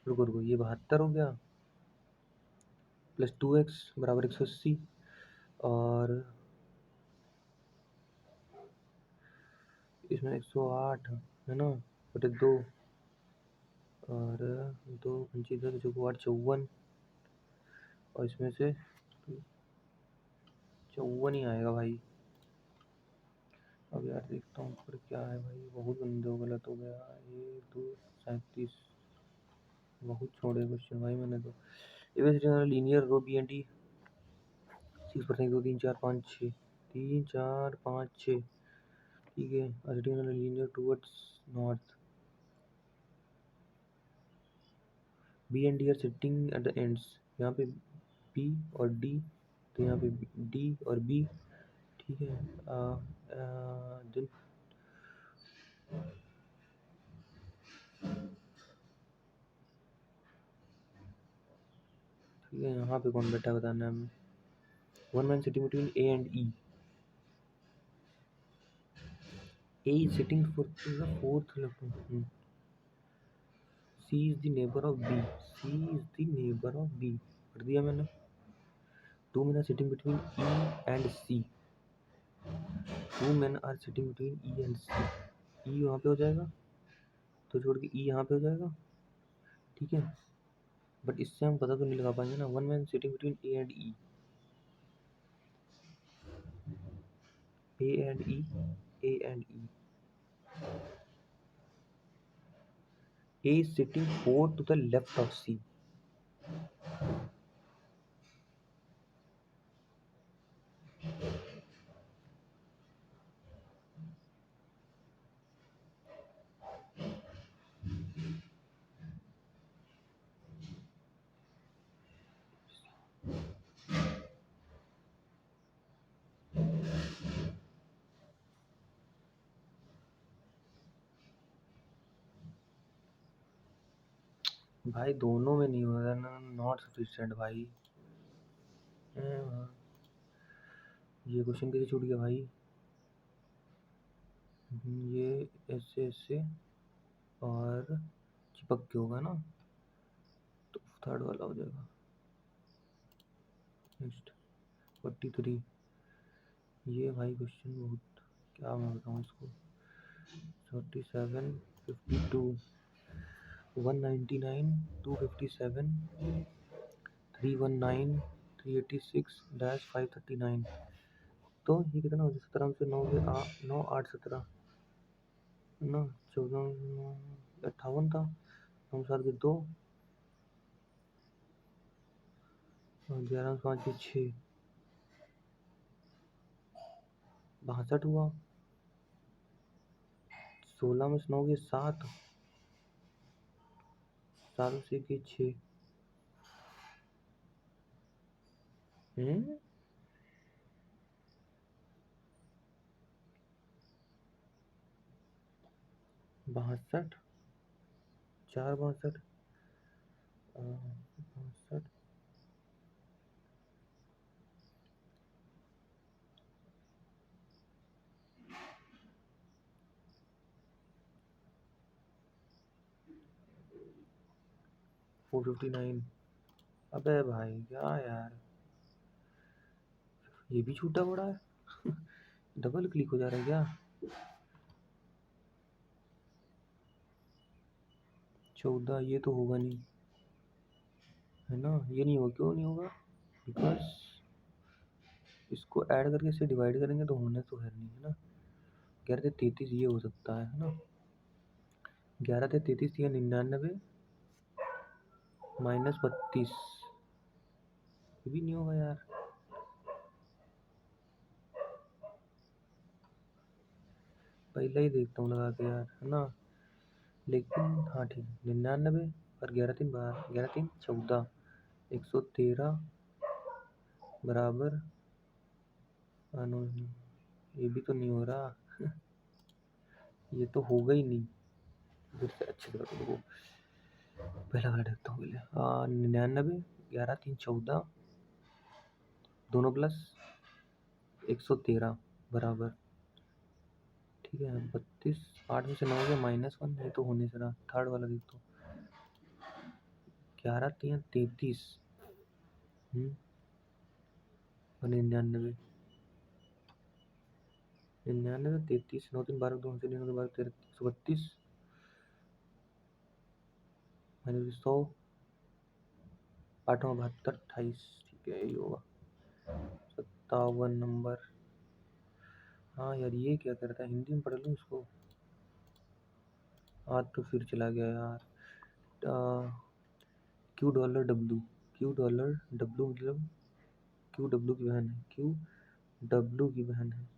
रुको रुको ये 72 हो गया प्लस 2x बराबर 180 और इसमें 108 है ना बटे 2 और 2 पंची 10 जो 8 54 और इसमें से 54 ही आएगा भाई अब यार देखता हूँ पर क्या है भाई बहुत गलत हो गया 1 2 37 बहुत छोड़े क्वेश्चन भाई मैंने तो linear row B and T 6% 2 3 4 5 6 3 4 5 6 ठीक है। sitting on a linear towards north. B and D are sitting at the ends. यहाँ पे B और D, तो यहाँ पे D और B ठीक है। then ठीक है, यहाँ पे कौन बैठा बताना है हमें। One man sitting between A and E. A is sitting for the fourth left. C is the neighbor of B. C is the neighbor of B. पढ़ दिया मैंने। Two men are sitting between E and C. Two men are sitting between E and C. E यहाँ पे हो जाएगा, तो छोड़ के E यहाँ पे हो जाएगा, ठीक है। बट इससे हम पता तो नहीं लगा पाएंगे ना। One man sitting between A and E, A and E, A and E. A is sitting 4 to the left of C. भाई दोनों में नहीं हो रहा ना, नॉट सफिशिएंट भाई। ये क्वेश्चन कैसे छूट गया भाई। ये ऐसे और चिपक के होगा ना, तो थर्ड वाला हो जाएगा। नेक्स्ट 43। ये भाई क्वेश्चन बहुत, क्या मैं बताऊँ इसको। 47 52 199 257 319 386 -539। तो ये कितना हो जाए। 17 से 9 के 9 8 17 ना, 14 58 था। 9 7 के 2 और 11 5 के 6 62 हुआ। 16 में से 9 के 7 7 से के 6 62 4 62 62 459। अबे भाई क्या यार, ये भी छूटा पड़ा है। डबल क्लिक हो जा रहा है क्या। 14 ये तो होगा नहीं है ना, ये नहीं होगा। क्यों नहीं होगा, बिकॉज इसको ऐड करके इसे डिवाइड करेंगे तो होने तो है नहीं, है ना। 11 से 33 ये हो सकता है ना। 11 से 33 या 99 -32 ये भी नहीं होगा यार। पहले ही देखता हूँ लगा के यार, है ना। लेकिन हाँ ठीक है, 99 और 11 3 12, 11 3 14 113 बराबर ये भी तो नहीं हो रहा। ये तो होगा ही नहीं। फिर से अच्छे से देखो, पहला वाला देखता हूँ पहले। 99 11 3 14 दोनों प्लस 113 बराबर, ठीक है। 32 8 में से 9 के -1, ये तो होने से रहा। थर्ड वाला देखता हूँ। 11 3 33 और 99 33 9 3 12 2 से 9 12 13 132 -100 8 72 28, ठीक है यही होगा। 57 नंबर। हाँ यार ये क्या करता है, हिंदी में पढ़ लूँ इसको। आज तो फिर चला गया यार। $Q $W, Q $W मतलब क्यू डब्ल्यू की बहन है, क्यू डब्ल्यू की बहन है,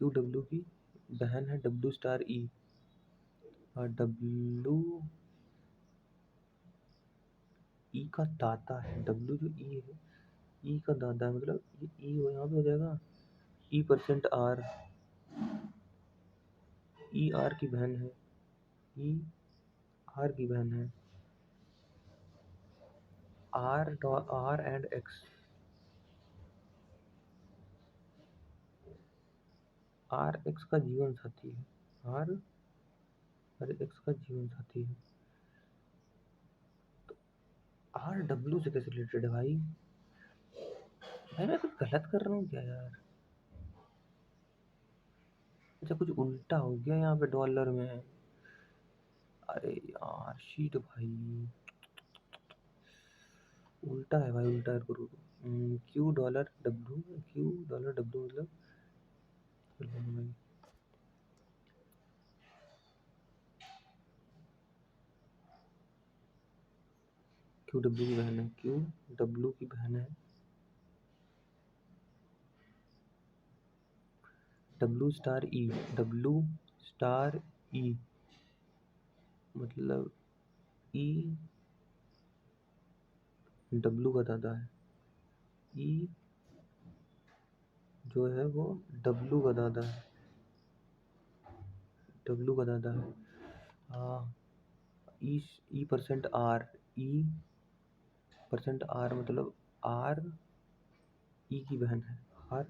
क्यू डब्ल्यू की बहन है डब्ल्यू स्टार ई, और डब्ल्यू ई का दाता है, डब्ल्यू जो ई है ई का दादा है, मतलब ये ई हो यहाँ पे हो जाएगा E percent R, E R की बहन है, ई आर की बहन है, R and X, R X का जीवन साथी है, आर एक्स का जीवन साथी है, आर डब्ल्यू से कैसे रिलेटेड है भाई? भाई मैं कुछ गलत कर रहा हूँ क्या यार? अच्छा कुछ उल्टा हो गया यहाँ पे डॉलर में। अरे यार शीट भाई, उल्टा है भाई, उल्टा है करो। Q dollar W, Q dollar W मतलब भाई, क्यू डब्ल्यू की बहन है, क्यू डब्ल्यू की बहन है डब्ल्यू स्टार ई, डब्ल्यू स्टार ई मतलब ई डब्ल्यू का दादा है, ई जो है वो डब्ल्यू का दादा है, डब्ल्यू का दादा है। हाँ, E E percent R, E percent R मतलब आर ई की बहन है, आर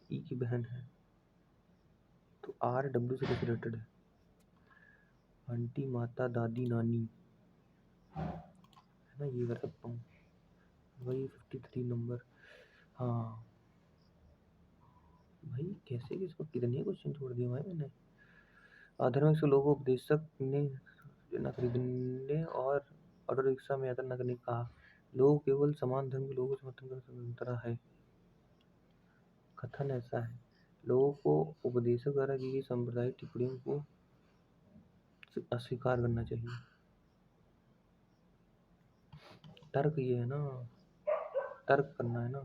ई की बहन है, तो आर डब्ल्यू से कैसे रिलेटेड है? आंटी माता दादी नानी है ना, ये कर सकता हूँ वही 53 नंबर। हाँ भाई कैसे किसको कितने क्वेश्चन छोड़ दिए भाई मैंने। अधर्म से लोगों को उपदेशक ने न खरीदने और ऑटो रिक्शा में यात्रा न करने को कहा, लोग केवल समान धर्म के लोगों को समर्थन कर स्वतंत्रता है। कथन ऐसा है, लोगों को उपदेशक द्वारा की गई सांप्रदायिक टिप्पणियों को अस्वीकार करना चाहिए। तर्क ये है ना, तर्क करना है ना,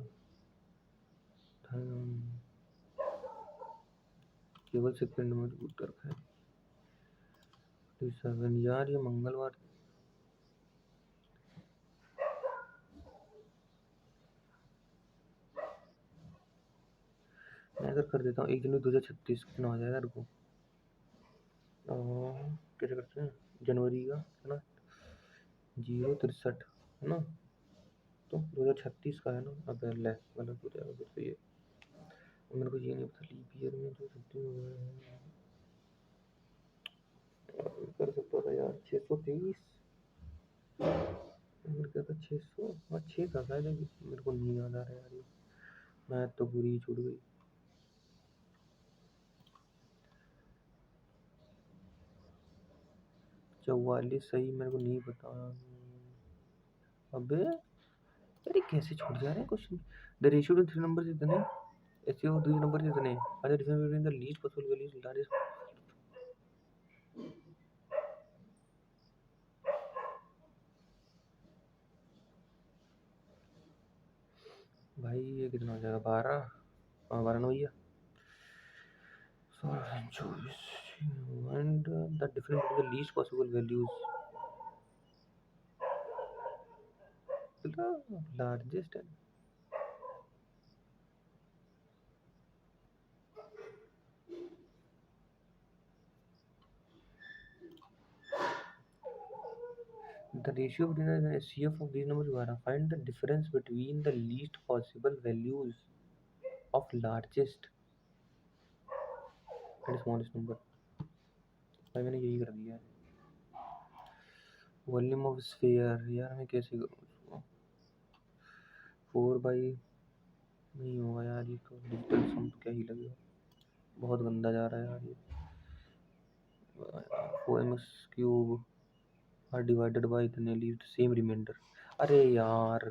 केवल सेकंड मजबूत तर्क है। 7 यार ये मंगलवार मैं अगर कर देता हूँ 1 जनवरी 2036 कितना हो जाएगा रुको, कैसे करते हैं जनवरी का है ना 063 है ना, तो 2036 का है ना, अब ले गलत हो जाएगा फिर तो ये, मेरे को ये नहीं पता लीप ईयर में जो छुट्टी हो गया है। कर सकता था यार 623, मेरे क्या था 600, हाँ 6 था शायद, मेरे को नहीं याद आ रहा यार, ये मैथ तो पूरी ही छूट गई। चौवालीस सही, मेरे को नहीं पता। अबे अरे कैसे छूट जा रहे हैं question. The ratio two 3 number इतने, ऐसे वो 2 नंबर इतने, अरे difference between the least possible values largest. भाई ये कितना हो जाएगा 12, हाँ 12 ना भैया 24, and the difference between the least possible values to the largest and the ratio between the HCF of these numbers 12, find the difference between the least possible values of largest and smallest number। भाई मैंने यही कर दिया है। Volume of sphere यार मैं कैसे करूँ उसको, 4 बाई नहीं होगा यार, ये तो डिजिटल सम क्या ही लगेगा, बहुत गंदा जा रहा है यार ये। 4 क्यूब आर डिवाइडेड बाई इतने लीव सेम रिमाइंडर। अरे यार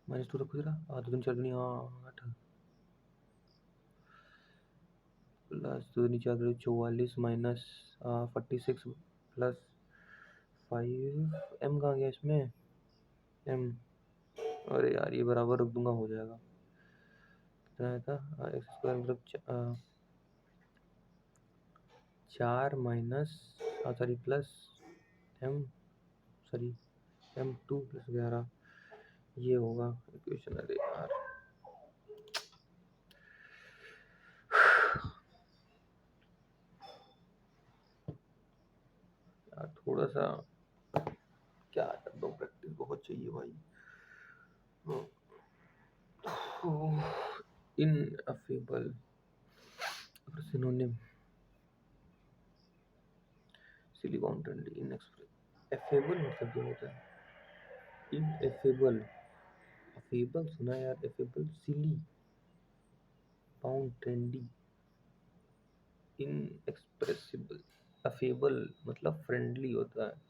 माइनस 2 रखो जरा, 2 4 दूनी 8 प्लस 2 नीचे 44 माइनस 46 प्लस 5 एम कहाँ गया इसमें, एम। अरे यार ये बराबर रख दूंगा, हो जाएगा। कितना आया था? एक्स स्क्वायर मतलब 4 sorry plus M, sorry M2 + 11, ये होगा इक्वेशन। अरे यार यार थोड़ा सा क्या कर दो, प्रैक्टिस बहुत चाहिए भाई। Ineffable synonym, silly bound, inexpress. Affable मतलब क्या होता है? इनएफेबल, अफेबल सुना यार, affable, silly, bound, trendy, inexpressible. Affable मतलब फ्रेंडली होता है।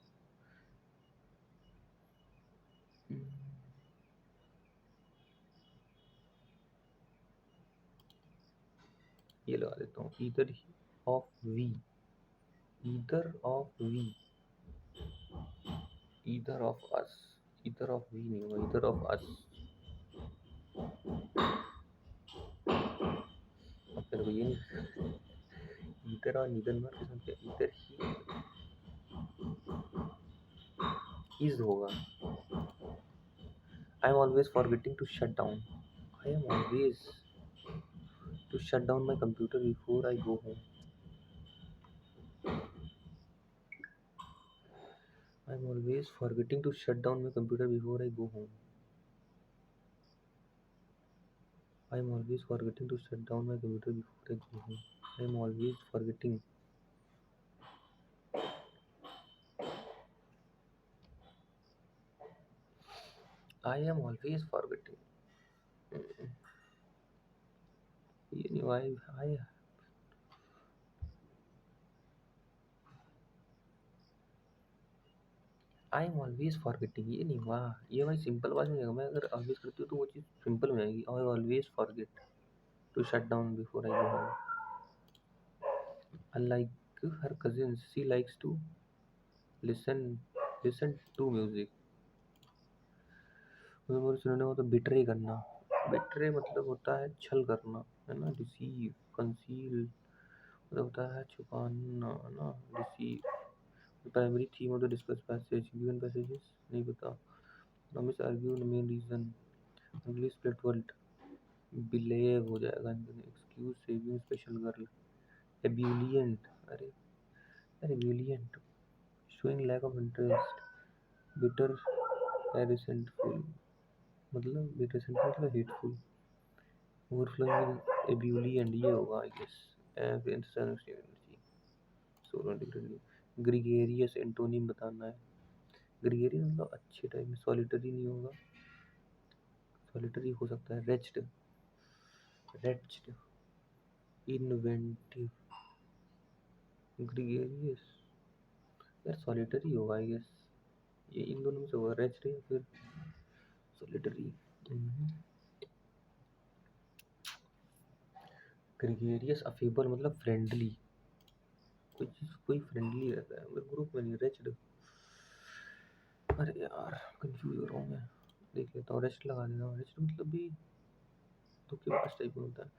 ये लगा देता हूँ, either of we, either of we, either of us, either of we नहीं होगा, ईदर ऑफ अस। फिर वो ये नहीं, ईदर और नीदर में किस्म के, ईदर ही इज होगा। I am always forgetting to shut down, I am always to shut down my computer before I go home, I am always forgetting to shut down my computer before I go home, I am always forgetting to shut down my computer before I go home. I am always forgetting. I am always forgetting. ये नहीं हुआ, I am always forgetting, ये नहीं हुआ। ये भाई simple बात नहीं है, मैं अगर ऑलवेज करती हूँ तो वो चीज़ सिंपल हो जाएगी। I always forget to shut down before I go home. Unlike her cousins, she likes to listen listen to music. मुझे सुनने को तो बिट्रे करना, बिट्रे मतलब होता है छल करना, है ना। डिसीव, कंसील मतलब होता है छुपाना, है ना। Deceive, primary theme of the discuss passage, given passages नहीं पता। नॉमिस argue main reason, English split world, believe हो जाएगा। Excuse saving special girl, ebullient, अरे अरे ebullient, showing lack of interest, bitter, resentful मतलब रिसेंटफुल मतलब हेटफुल, ओवरफ्लोइंग एब्यूलियंट, ये होगा आई गेस। ग्रिगेरियस एंटोनिम बताना है। ग्रिगेरियस मतलब अच्छे टाइप में, सॉलिटरी नहीं होगा, सॉलिटरी हो सकता है। रेच्ड, रेच्ड, इन्वेंटिव, ग्रिगेरियस, यार सॉलिटरी होगा आई गेस। ये इन दोनों में से होगा, रेच्ड या फिर सॉलिटरी। ग्रिगेरियस, अफेबल मतलब फ्रेंडली, कोई चीज़ कोई फ्रेंडली रहता है, मेरे ग्रुप में नहीं। रेच्ड, अरे यार कंफ्यूज हो रहा हूँ मैं, देख लेता हूँ। रेस्ट लगा देता हूँ, रेस्ट मतलब भी धोखेबाज टाइप में होता है।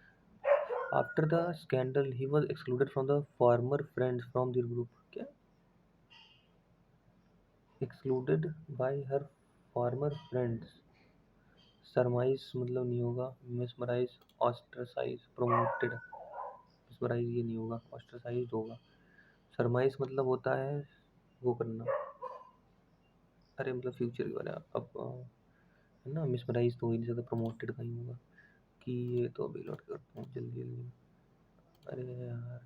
After the scandal he was excluded from the former friends from their group, क्या? Excluded by her former friends, surmise मतलब नहीं होगा, मिसमराइज, ऑस्ट्रसाइज, प्रोमोटेड, मिसमराइज ये नहीं होगा, ऑस्ट्रसाइज होगा। सरमाइज मतलब होता है वो करना, अरे मतलब फ्यूचर के बारे में। अब है ना, मिसमराइज तो हो ही नहीं सकता, प्रमोटेड का ही होगा। कि ये तो अभी लौट करता हूँ जल्दी जल्दी। अरे यार,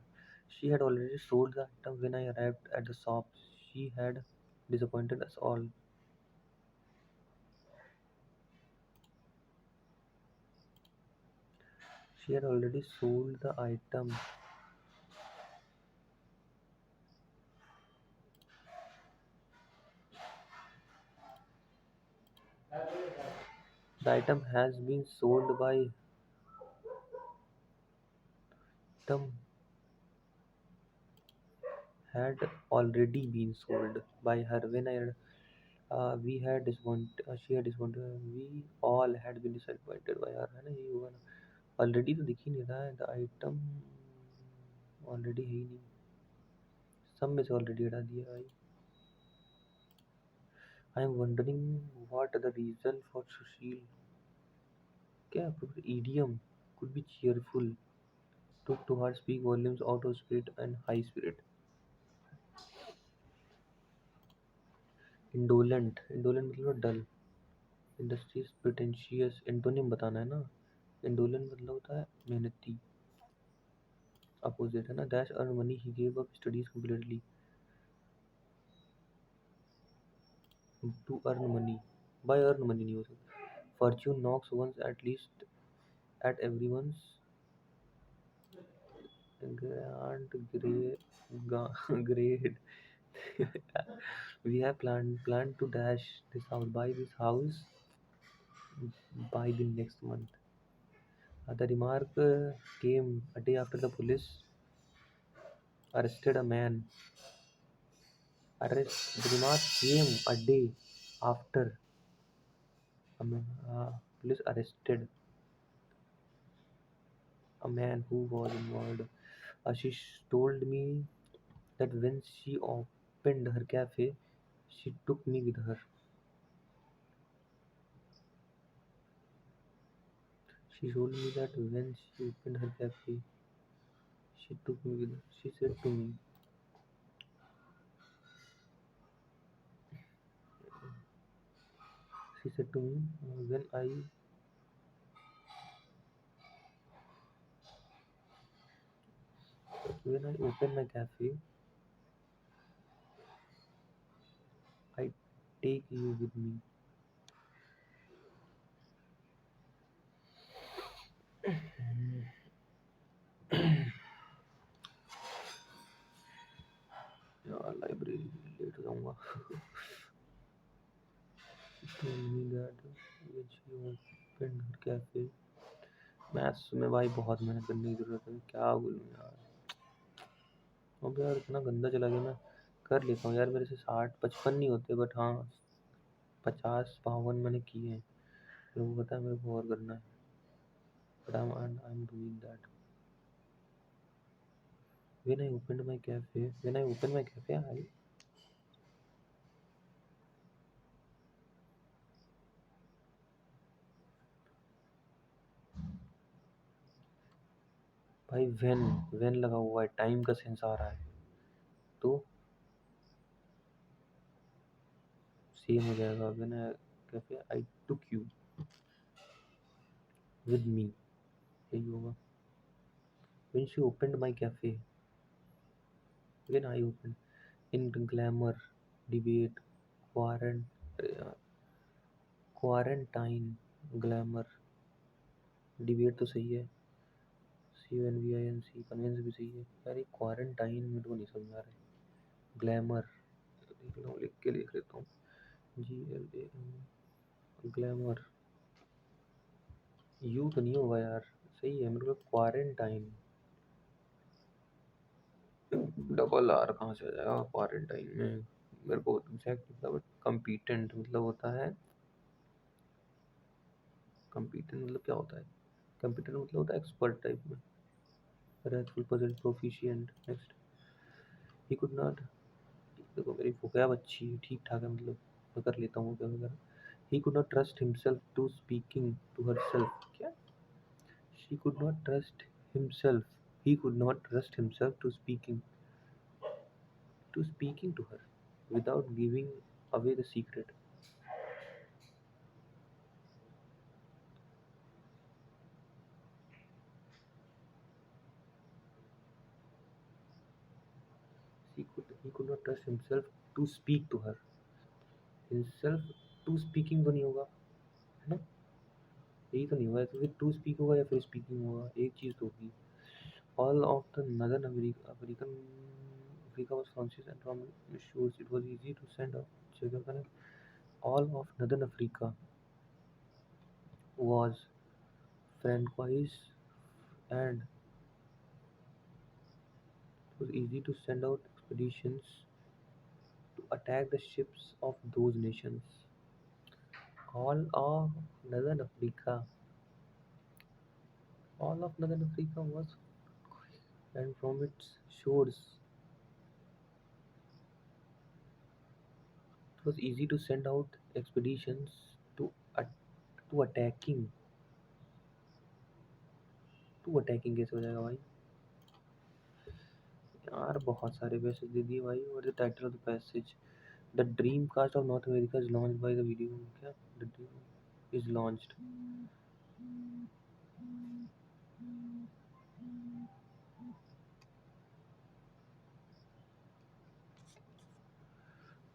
she had already sold the item when I arrived at the shop. She had disappointed us all. She had already sold the item. The item has been sold by item had already been sold by her when I arrived. she had disappointed. We all had been disappointed by her, है ना, यही होगा ना। Already तो दिख ही नहीं रहा है, द आइटम ऑलरेडी है ही नहीं, सब में से ऑलरेडी हटा दिया भाई। I am wondering what the reason for Sushil, क्या idiom could be cheerful, took to heart, speak volumes out of spirit and high spirit. Indolent, indolent मतलब डल, इंडस्ट्रीज प्रिटेंशियस, एंटोनिम बताना है ना। इंडोलेंट मतलब होता है मेहनती, अपोजिट है ना। Dash earn money, he gave up studies completely, to earn money, by earn money नहीं हो सकता। Fortune knocks once at least at everyone's grant grade we have planned to dash this house, buy this house by the next month. The remark came a day after the police arrested a man. The remark came a day after police arrested a man who was involved. She told me that when she opened her cafe, she took me with her. She told me that when she opened her cafe, she took me with her. She said to me, when I open my cafe, I take you with me. यार library late हो जाऊंगा। told me that when she opened her cafe, maths में भाई बहुत मेहनत करने की जरूरत है, क्या बोलूँ यार। अब यार इतना गंदा चला गया, मैं कर लेता हूँ यार, मेरे से 60-55 नहीं होते, बट हाँ 50-52 मैंने किए हैं। मेरे को पता है मेरे को और करना है, but I am doing that. When I opened my cafe, I भाई वेन लगा हुआ है, टाइम का सेंस आ रहा है, तो सेम हो जाएगा। When I cafe I took you with me, यही होगा। When she opened my cafe, when I open, in glamour, debate, quadrant quarantine, glamour, debate तो सही है, CONVINC, कन्विंस भी सही है यार, ये क्वारंटाइन मेरे को नहीं समझ आ रहा है। ग्लैमर लिख लो, लिख के लिख लेता हूँ, GLAM, ग्लैमर, यू तो नहीं होगा यार, सही है मेरे को। क्वारंटाइन, डबल आर कहाँ से आ जाएगा क्वारंटाइन में, मेरे को एग्जैक्ट मतलब। कम्पिटेंट मतलब होता है, कम्पिटेंट मतलब क्या होता है, कम्पिटेंट मतलब होता है एक्सपर्ट टाइप में। Restful puzzle, proficient. Next, he could not, देखो मेरी वोकैब अच्छी है, ठीक ठाक है, मतलब मैं कर लेता हूँ क्या वगैरह। He could not trust himself to speaking to herself, क्या, she could not trust himself, he could not trust himself to speaking to her without giving away the secret. He could not trust himself to speak to her, himself to speaking तो नहीं होगा, है ना, यही तो नहीं होगा, तो फिर टू स्पीक होगा या फिर स्पीकिंग होगा, एक चीज़ तो होगी। All of the northern African Africa was conscious and from shores it was easy to send a jigger connect. All of northern Africa was franchise and it was easy to send out expeditions to attack the ships of those nations. All of Northern Africa, all of Northern Africa was, and from its shores, it was easy to send out expeditions to to attacking कैसे हो जाएगा भाई यार बहुत सारे passage दे दिए भाई और the title of the passage the Dreamcast of North America is launch by the video क्या the dream is launched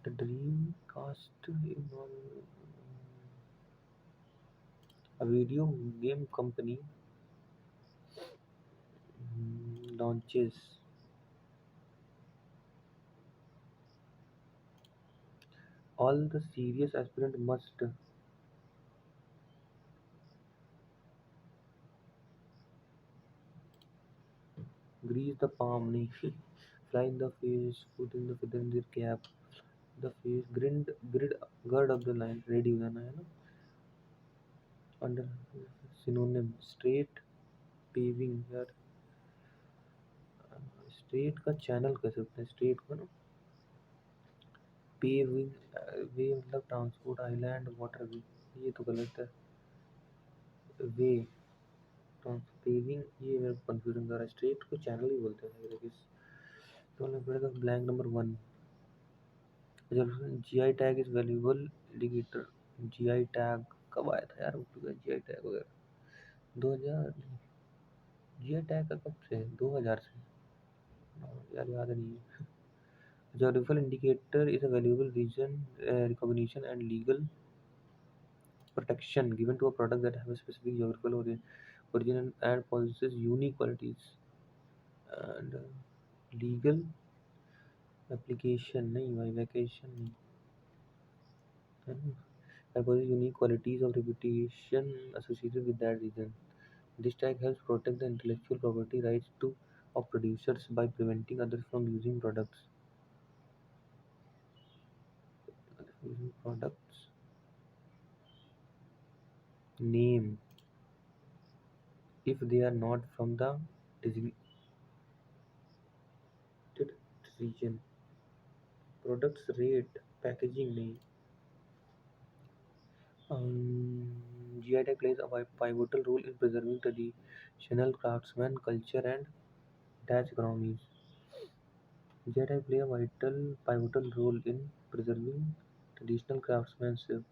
the Dreamcast a video game company launches all the serious aspirant must grease the palm नहीं fly in the face put in the feather in their cap the face gird up the line ready हो जाना है ना under synonym straight paving यार straight का channel कह सकते हैं स्ट्रेट को ना पेविंग वे मतलब ट्रांसपोर्ट आइलैंड वाटर वे ये तो गलत है वे पेविंग ये मेरे को कंफ्यूजन कर रहा है स्ट्रेट को चैनल ही बोलते हैं किस तो पड़ेगा ब्लैंक नंबर वन जब GI tag is valuable indicator GI tag कब आया था यार जीआई टैग वगैरह 2000 जीआई टैग का कब से 2000 से यार याद नहीं है geographical indicator is a valuable region recognition and legal protection given to a product that have a specific geographical origin and possesses unique qualities and legal application नहीं भाई vacation नहीं है ना and possesses unique qualities of reputation associated with that region. This tag helps protect the intellectual property rights of producers by preventing others from using products name if they are not from the designated region. Products rate packaging नहीं GI tag plays a pivotal role in preserving traditional craftsman culture and attached economies. GI tag play a pivotal role in preserving traditional craftsmanship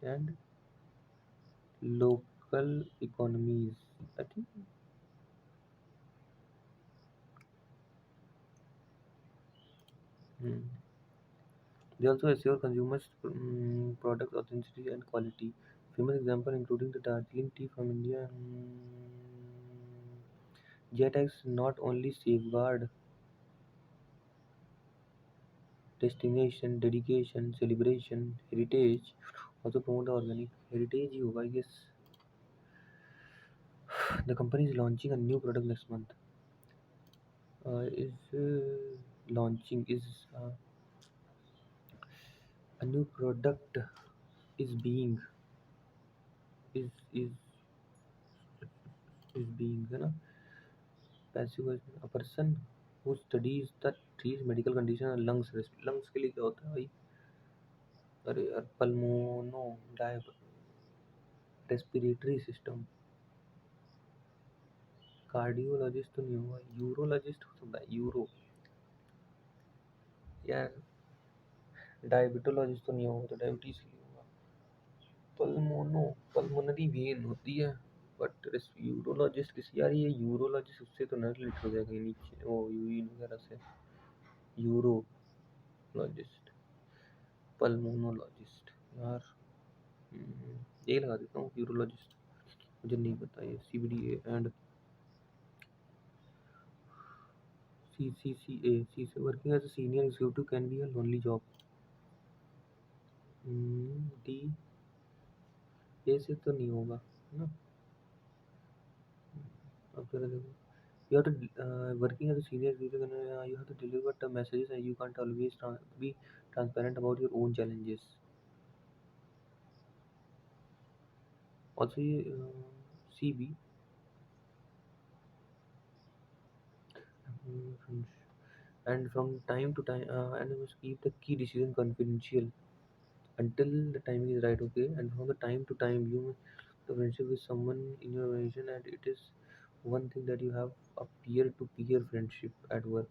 and local economies. I think hmm. They also assure consumers product authenticity and quality. Famous example including the Darjeeling tea from India. GI tags not only safeguard destination, dedication, celebration, heritage, also promote the organic heritage. You, I guess the company is launching a new product next month. Is launching is a new product is being is is being है ना passive a person who studies the trees medical condition and lungs के लिए क्या होता है भाई अरे यार पल्मोनो रेस्पिरेटरी सिस्टम कार्डियोलॉजिस्ट तो नहीं होगा यूरोलॉजिस्ट हो सकता है यूरो यार डायबिटोलॉजिस्ट तो नहीं होगा तो डायबिटीज के लिए होगा पल्मोनरी वेन होती है बट यूरोलॉजिस्ट किसी यार ये यूरोलॉजिस्ट उससे तो न रिलेट हो जाएगा नीचे वो यूरिन वगैरह से यूरोलॉजिस्ट पल्मोनोलॉजिस्ट यार यही लगा देता हूँ यूरोलॉजिस्ट मुझे नहीं पता ये CBDA and CCCA working as a senior executive can be a lonely job. D A से तो नहीं होगा है ना अब जरा देखो You have to working as a senior executive, you have to deliver the messages, and you can't always be transparent about your own challenges. Also, CB, and from time to time, and you must keep the key decision confidential until the timing is right. Okay, and from the time to time, you the friendship with someone in your organization, and it is one thing that you have a peer-to-peer friendship at work.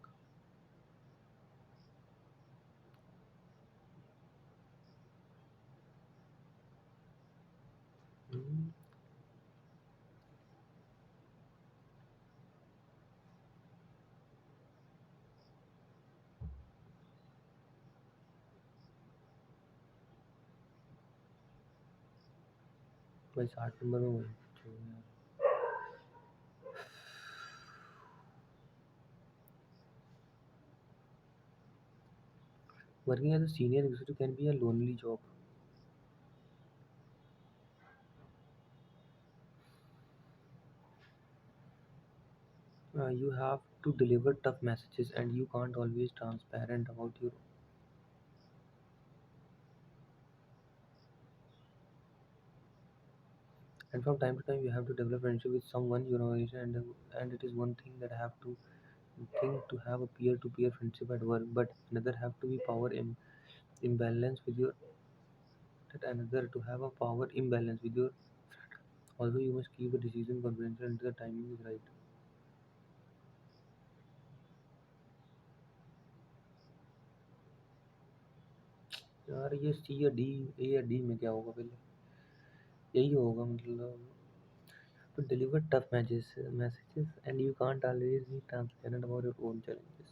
Mm, भाई 60 number में वही working as a senior executive can be a lonely job. You have to deliver tough messages, and you can't always transparent about your. And from time to time, you have to develop friendship with someone you know, and it is one thing that have to think to have a peer-to-peer friendship at work, but another have to be imbalance with your that another to have a power imbalance with your. Although you must keep the decision confidential until the timing is right. यार ये सी या D, ए या D में क्या होगा पहले? यही होगा मतलब. To deliver tough messages, and you can't always be transparent about your own challenges.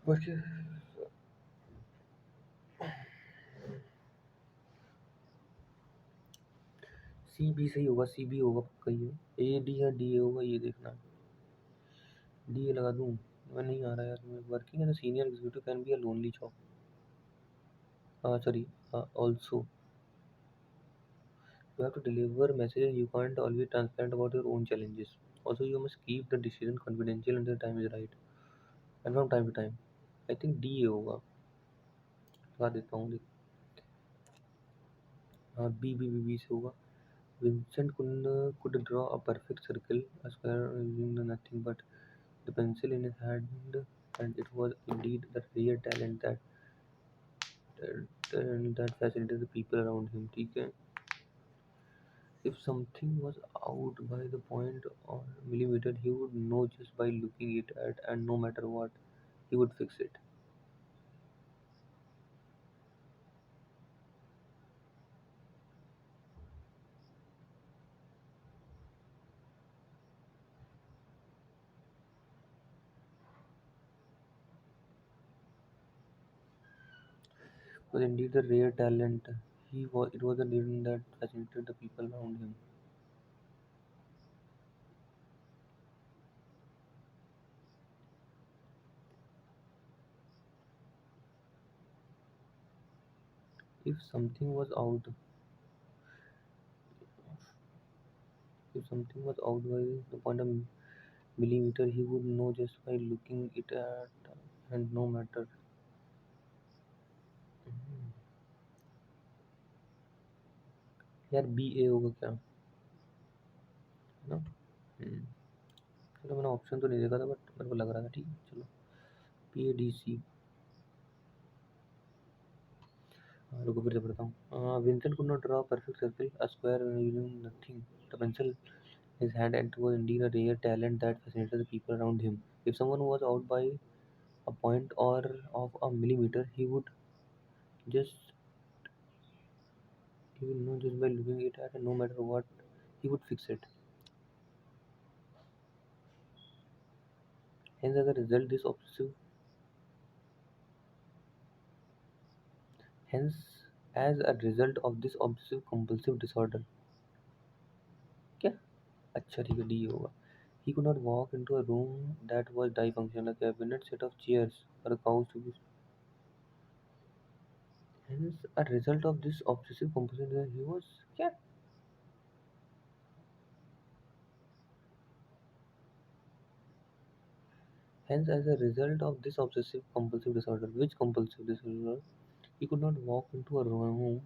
But C B सही होगा, सी बी होगा पक्का ही है. ए डी या डी होगा ये देखना. डी लगा दूं? मैं नहीं आ रहा यार. Working as a senior executive can be a lonely job. Sorry. Also, you have to deliver messages. You can't always be transparent about your own challenges. Also, you must keep the decision confidential until the time is right. And from time to time, I think D होगा. लगा देता हूँ. हाँ, B से होगा. Vincent could draw a perfect circle, a square using nothing but the pencil in his hand, and it was indeed the rare talent that fascinated the people around him. ठीक है. If something was out by the point or millimeter, he would know just by looking it at, and no matter what, he would fix it. It was indeed the rare talent. It was a talent that fascinated the people around him. If something was out, if something was out by the point of millimeter, he would know just by looking it at, and no matter. यार B ए होगा क्या, है ना? हम्म, चलो मैंने option तो नहीं देखा था, बट मेरे को लग रहा था. ठीक है, चलो. P A D C. रुको फिर से पढ़ता हूँ. Vincent could not draw a perfect circle, a square using nothing. The pencil in his hand, and it was indeed a rare talent that fascinated the people around him. If someone was out by a point or of a millimeter, just he would know just by looking it at, and no matter what, he would fix it. Hence, hence, as a result of this obsessive compulsive disorder, क्या? अच्छा ठीक है, D होगा. He could not walk into a room that was dysfunctional, a cabinet set of chairs or a couch to be. Hence, a result of this obsessive compulsive disorder, he was. क्या? Hence, as a result of this obsessive compulsive disorder, which compulsive disorder, he could not walk into a room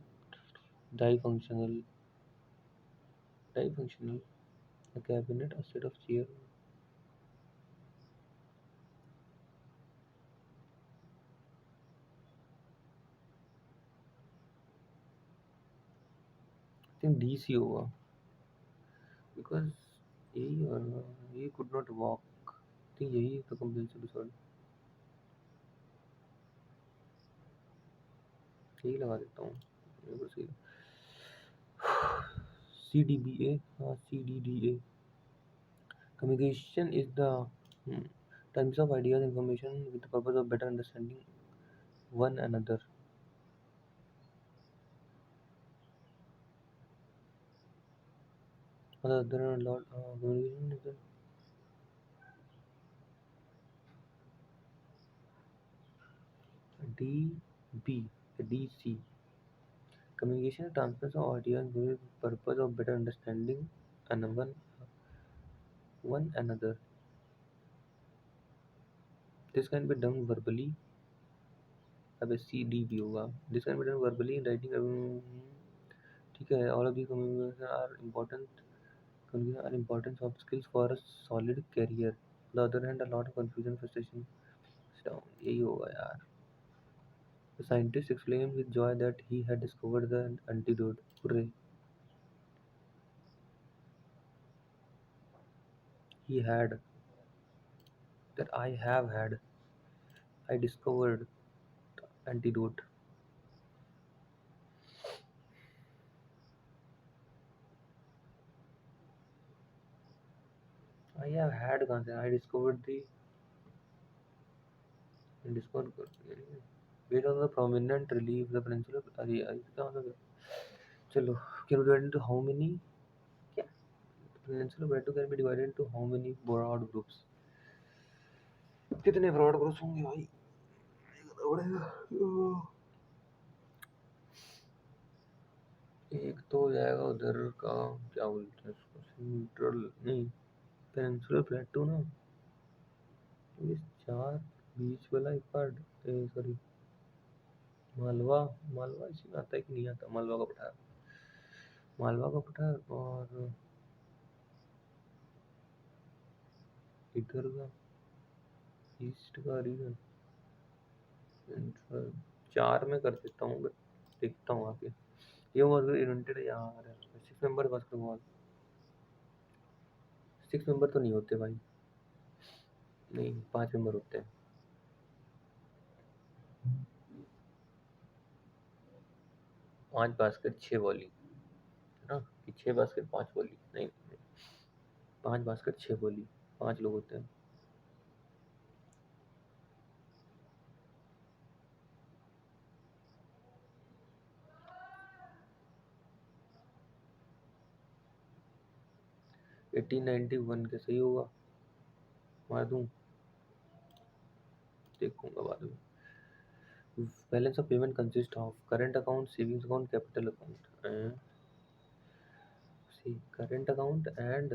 dysfunctional, dysfunctional, a cabinet, a set of chair. I think DC होगा because यही और he could not walk. I think यही तो compulsive disorder यही लगा देता हूँ मेरे को सही CDBA CDDA communication is the types of ideas information with the purpose of better understanding one another. Other than a lot communication is the DB the DC communication transfers of ideas with the purpose of better understanding and one another. This can be done verbally. अब C D भी होगा. This can be done verbally in writing. ठीक है. All of these communication are important. Communication are important soft skills for a solid career. On the other hand, a lot of confusion, frustration, down. यही होगा यार. The scientist exclaimed with joy that he had discovered the antidote. Hooray! He had. That I have had. I discovered antidote. I have had कहाँ से? I discovered the discovered based on the prominent relief the peninsula. अरे यार इसका मतलब चलो. Can be divided into how many? क्या? Peninsula plateau can be divided into how many broad groups? कितने broad groups होंगे भाई? एक तो हो जाएगा उधर का क्या बोलते हैं उसको सेंट्रल नहीं पेनिनसुलर प्लेटो ना ये चार बीच वाला एक पार्ट सॉरी मालवा मालवा इसमें आता है कि नहीं आता मालवा का पठार और इधर का ईस्ट का रीजन सेंट्रल चार में कर देता हूँ बट देखता हूँ आगे ये वाज इवेंटेड यार 6 मेंबर बास्केटबॉल 6 मेंबर तो नहीं होते भाई नहीं 5 मेंबर होते हैं 5 बास्केट 6 बॉली है ना कि 6 बास्केट 5 बॉली नहीं 5 बास्केट 6 बॉली 5 लोग होते हैं 1891 के सही होगा मार दूं देखूंगा बाद में balance of payment consist of current account savings account capital account C current account and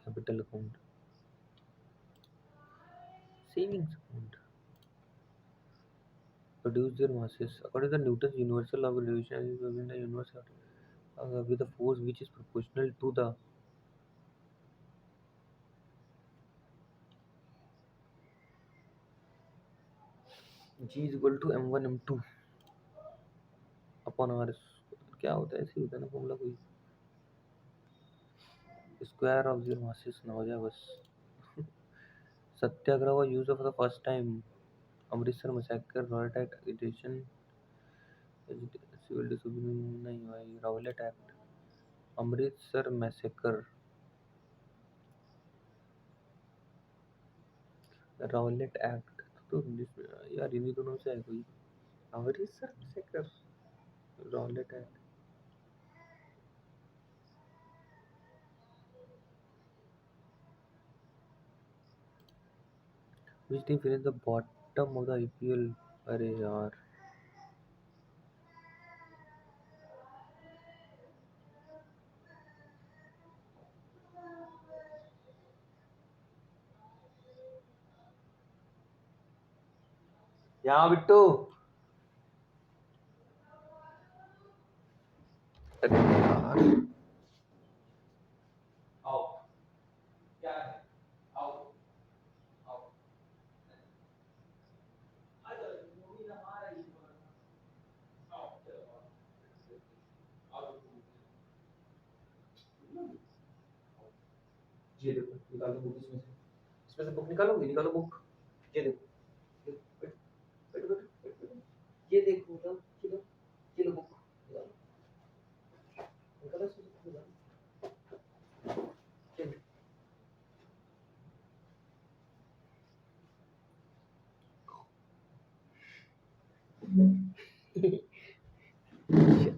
capital account savings account produce their masses according to Newton's universal law of division within the universe with a force which is proportional to the G is equal to m1 m2 upon r क्या होता है ऐसे होता है ना formula कोई square of their masses ना हो जाए बस Satyagraha was used for the first time Amritsar massacre riot act agitation civil disobedience नहीं भाई Rowlatt act Amritsar massacre Rowlatt act तो यार इन्हीं दोनों से है कोई Amritsar massacre Rowlatt act which team finished the bottom of the IPL अरे यार यहाँ बिट्टू। अरे यार आओ, क्या है, आओ आओ, आ जाओ, मूवी ना हमारा ही आओ, चलो आओ, ये देखो निकालो बुक इसमें से बुक निकालोगे, निकालो बुक, ये देखो, बैठो बैठो बैठो बैठो, ये देखो तो ये लो बुक निकालो, निकालो इसमें से निकालो,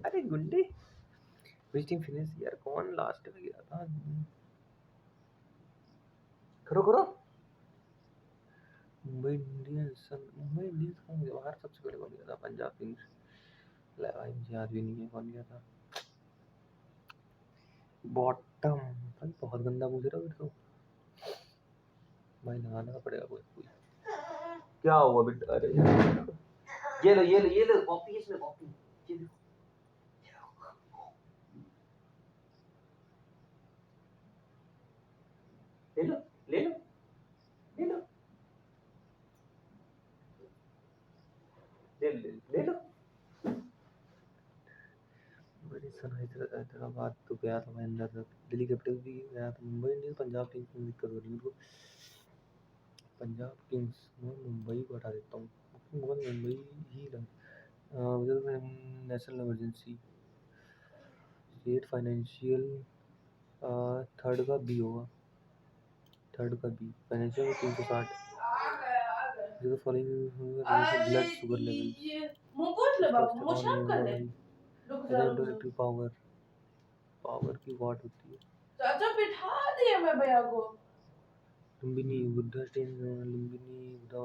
अरे गुंडे विजिटिंग फिनिश यार, कौन लास्ट में गया था? करो करो। मुंबई इंडियंस कौन गया बाहर? सबसे पहले कौन गया था? पंजाब किंग्स। भाई मुझे याद भी नहीं है कौन गया था। बॉटम भाई बहुत गंदा पूछ रहा है तो भाई, लगाना पड़ेगा कोई कोई। क्या हुआ बेटा? अरे ये लो ये लो ये लो कॉपी, इसमें कॉपी, ये लो ले लो ले लो ले लो ले ले ले लो। बड़ी हैदराबाद तो गया था मैं अंदर तक, दिल्ली कैपिटल्स भी गया था, मुंबई इंडियंस पंजाब किंग्स में दिक्कत हो रही है मेरे को। पंजाब किंग्स मैं मुंबई को हटा देता हूँ, मुझे मुंबई ही लग national emergency, state financial, third का बी होगा, थर्ड का बी फाइनेंशियल में 360, जो following blood sugar level, intellectual power, power की वाट होती है। चाचा बिठा दिया मैं भैया को। लुम्बिनी बुद्धा स्टेन, लुम्बिनी बुद्धा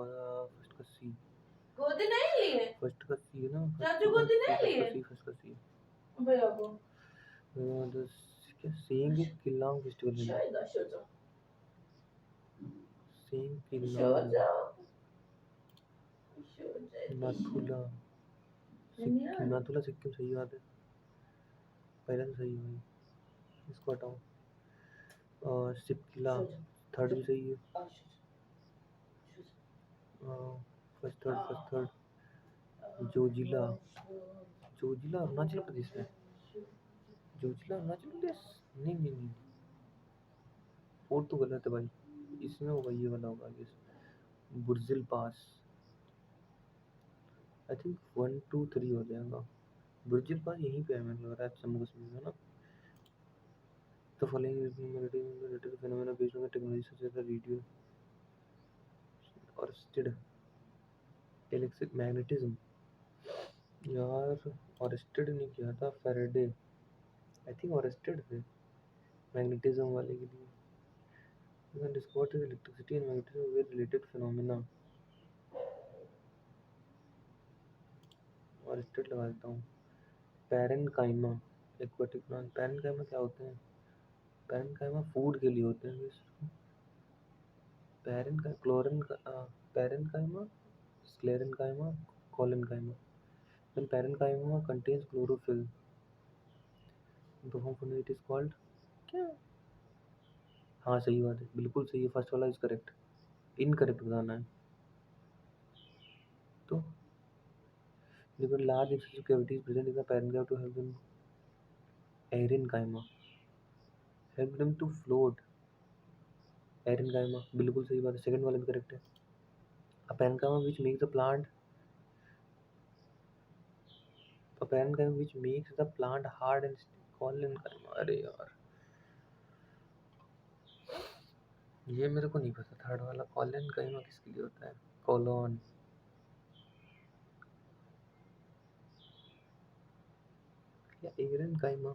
फर्स्ट का सी, गोदी नहीं लिए, फर्स्ट का सी है ना, चाचू गोदी नहीं लिए, फर्स्ट का सी भैया को। क्या सेइंग किलांग फेस्टिवल है, सेइंग किलांग नाथुला सिक्किम, नाथुला सिक्किम सही बात है, पहले तो सही है भाई, इसको हटाओ। सिपकिला थर्ड भी सही है, फर्स्ट थर्ड जोजिला, जोजिला अरुणाचल प्रदेश में, जोजिला अरुणाचल प्रदेश, नहीं नहीं नहीं, फोर्थ तो गलत है भाई, इसमें होगा ये वाला होगा गेस, बुर्जिल पास, आई थिंक 1 2 3 हो जाएगा, बुर्जिल पास यहीं पे है मुझे लग रहा है, जम्मू कश्मीर में ना। The following is related phenomena based on the technology such as the radio or stirred electric magnetism। यार ऑरेस्टेड नहीं किया था, फेराडे आई थिंक ऑरेस्टेड थे मैग्नेटिज्म वाले के लिए। You can discover that electricity and magnetism were related phenomena। ऑरेस्टेड लगा देता हूँ। पैरेनकाइमा एक्वाटिक प्लांट, पैरेनकाइमा क्या होते हैं? पैरेनकाइमा फूड के लिए होते हैं। Parenchyma, sclerenchyma, collenchyma. When parenchyma contains chlorophyll, the it is called क्या? हाँ सही बात है, बिल्कुल सही है, फर्स्ट वाला इज करेक्ट, इनकरेक्ट बताना है। तो देखो large excessive cavities present in the parenchyma to help them, aerenchyma help them to float, aerenchyma बिल्कुल सही बात है, सेकंड वाला भी करेक्ट है। A parenchyma which makes the plant, a parenchyma which makes the plant hard and collenchyma, अरे यार ये मेरे को नहीं पता, थर्ड वाला कोलेनकाइमा किसके लिए होता है? कोलोन, या aerenchyma,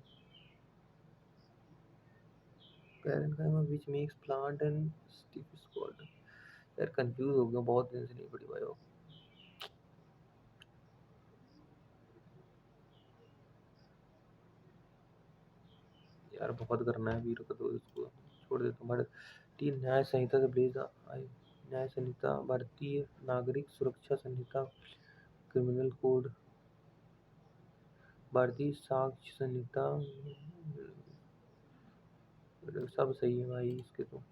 parenchyma which makes plant and stiff is called, यार कंफ्यूज हो गया, बहुत दिन से नहीं पढ़ी भाई वो। यार बहुत करना है वीर को, तो इसको छोड़ देता हूँ। बट तीन न्याय संहिता से ब्लेज आई न्याय संहिता, भारतीय नागरिक सुरक्षा संहिता, क्रिमिनल कोड, भारतीय साक्ष्य संहिता। सब सही है भाई इसके तो।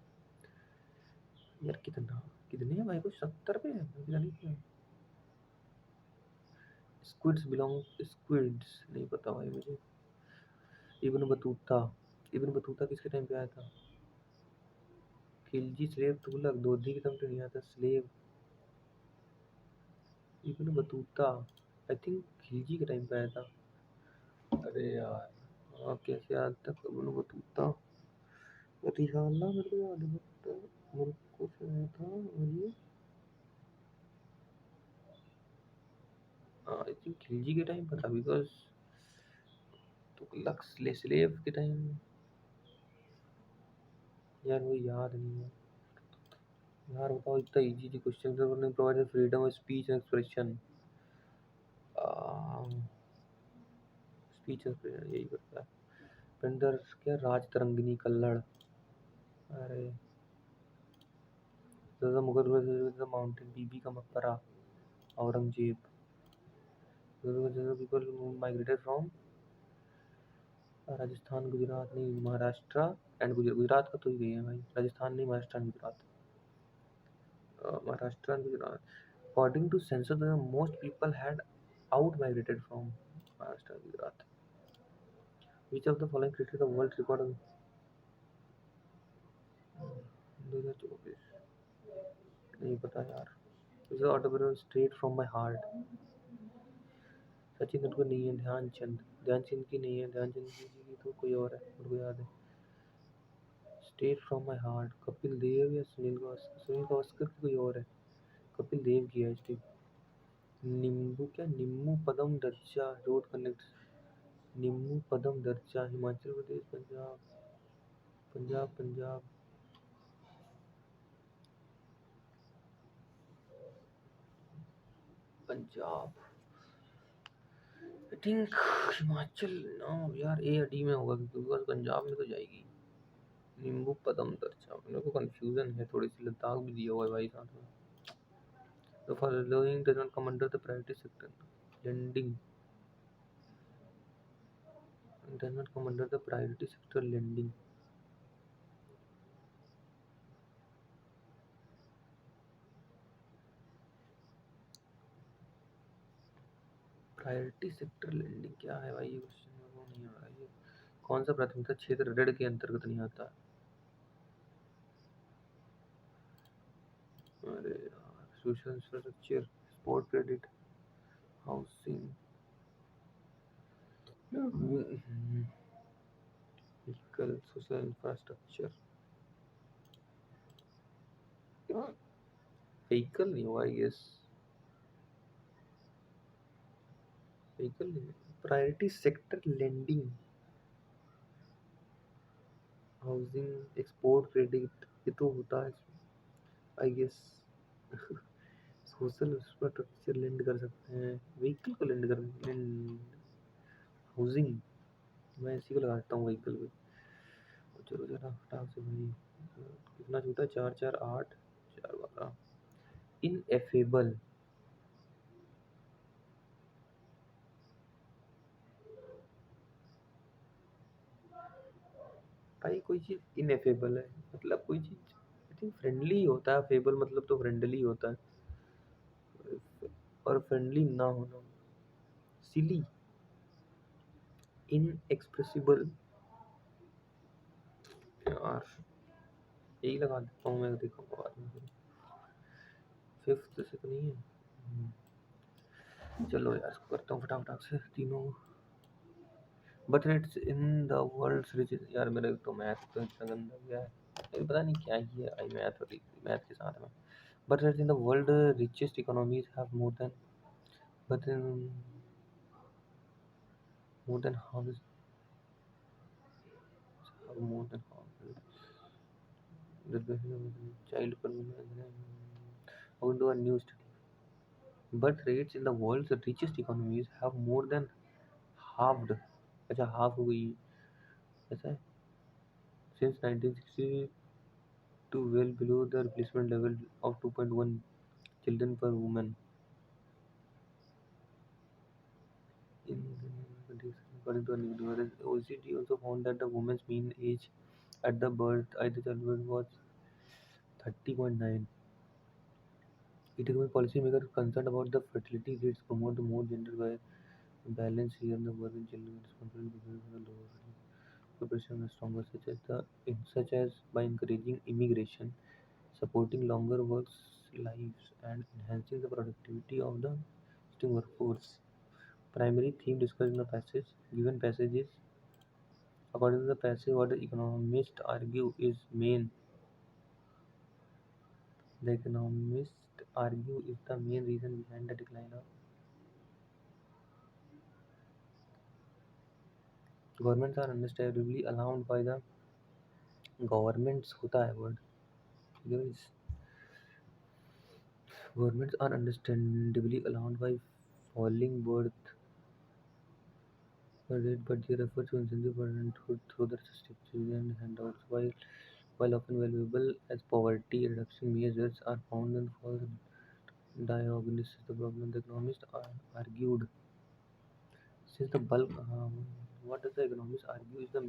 यार कितना, कितने हैं भाई, कुछ 70 पे है पता नहीं क्यों। स्क्विड्स नहीं पता भाई मुझे। इब्न बतूता, इब्न बतूता किसके टाइम पे आया था? खिलजी, स्लेव, तुगलक, दोधी के टाइम पे नहीं आया था slave. Ibn Battuta I think Khilji के टाइम पे आया था। अरे यार, हाँ कैसे याद तक इब्न बतूता। रिहाला मेरे को याद है but मेरे को से आया था। और ये आई थिंक खिलजी के टाइम पर था बिकॉज तुगलक स्लेव के टाइम। यार वो याद नहीं है। यार बताओ, इतना इजी थी question, provide freedom of speech and expression. Speech expression यही करता है। पेंडर क्या, राज तरंगिनी कल्लड़। अरे द मुगल माउंटेन, बीबी का मकबरा, Aurangzeb. People migrated from Rajasthan, Gujarat नहीं, महाराष्ट्र एंड गुजरात का तो ही गई है भाई, राजस्थान नहीं, Maharashtra and Gujarat. Maharashtra and Gujarat. According to census the most people had out migrated from Maharashtra and Gujarat. Which of the following created the world record? 2024 नहीं पता यार। Is autobiography straight from my heart. Sachin Tendulkar नहीं है, ध्यानचंद, ध्यानचंद की नहीं है, ध्यानचंद की तो कोई और है मेरे को याद है। Straight from my heart, Kapil Dev या सुनील गावस्कर? सुनील गावस्कर की कोई और है, कपिल देव की है स्ट्रेट। नींबू क्या, निम्बू पदम दर्जा रोड कनेक्ट, निम्बू पदम दर्जा, Himachal Pradesh, Punjab, Punjab Punjab Punjab I think. Himachal no यार, ए या डी में होगा क्योंकि पंजाब में तो जाएगी। नींबू पदम दर्जा, मेरे को कंफ्यूजन है थोड़ी सी, लद्दाख भी दिया हुआ है भाई साथ में। The following does not come under the priority sector. Lending does not come under the priority sector. Lending. Priority sector lending क्या है भाई, ये क्वेश्चन मेरे को नहीं आ रहा है। ये कौन सा प्राथमिकता क्षेत्र ऋण के अंतर्गत नहीं आता? अरे यार, social infrastructure, sport credit, housing, vehicle, social infrastructure. Vehicle नहीं हुआ आई गेस, व्हीकल नहीं। Priority sector lending, housing, export credit, ये तो होता है I guess. Social infrastructure lend कर सकते हैं, व्हीकल को लेंड कर, लेंड, हाउसिंग, मैं इसी को लगा देता हूँ व्हीकल पे। चलो जरा फटाक से भाई, कितना छूटा, 4 4 8, 4 12। इनएफेबल, भाई कोई चीज़ इनएफेबल है मतलब कोई चीज़ आई थिंक फ्रेंडली होता है, फेबल मतलब तो फ्रेंडली होता है, और फ्रेंडली ना होना। सिली, इनएक्सप्रेसिबल, यार यही लगा देता हूँ मैं, देखूंगा बाद में। फिफ्थ से तो नहीं है। चलो यार इसको करता हूँ फटाफट से तीनों। But rates in the world richest, यार मेरे तो मैथ तो इतना गंदा गया है, ये पता नहीं क्या ही है आई मैथ, और मैथ के साथ में। But rates in the world richest economies have but more than how more than how child according to a new study. Birth rates in the world's richest economies have more than halved, अच्छा half हो गई ऐसा है, since 1960, to well below the replacement level of 2.1 children per woman. In according to a new whereas OECD also found that the woman's mean age at the birth at the childbirth was 30.9. Economic policymakers concerned about the fertility rates promote the more gender balance here in the work and children responsible for the lower preparation is stronger, such as by encouraging immigration, supporting longer work lives, and enhancing the productivity of the existing workforce. Primary theme discussed in the passage. Given passages, according to the passage, what the economists argue is main. The economists argue is the main reason behind the decline of governments are understandably alarmed by the governments होता है word. Guys, governments are understandably alarmed by falling birth rate, but their efforts to incentive parenthood through the subsidies and handouts, while often valuable as poverty reduction measures, are found in false diagnosis. The problem the economists argued since the bulk. What does the economists argue is the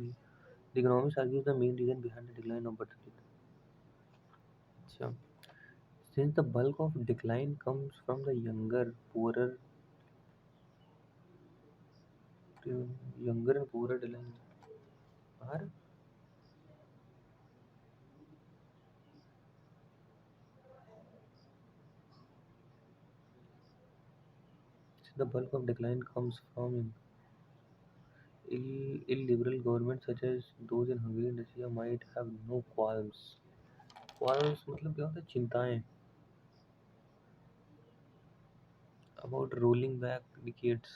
economists argue is the main reason behind the decline of birth rate. So, since the bulk of decline comes from the younger and poorer decline are since the bulk of decline comes from illiberal governments such as those in Hungary and Russia might have no qualms. Qualms मतलब क्या होता है चिंताएं about rolling back decades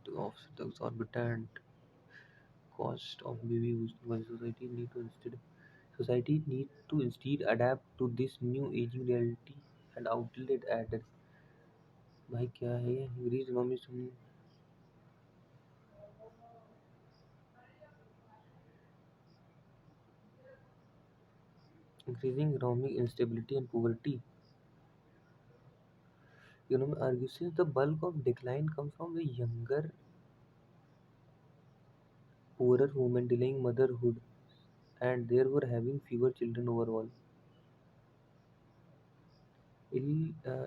to offset the exorbitant cost of baby boosting while society need to instead adapt to this new aging reality and outlet added भाई क्या है ये English economics increasing economic instability and poverty. Argues since the bulk of decline comes from the younger, poorer women delaying motherhood and therefore having fewer children overall. Ill, uh,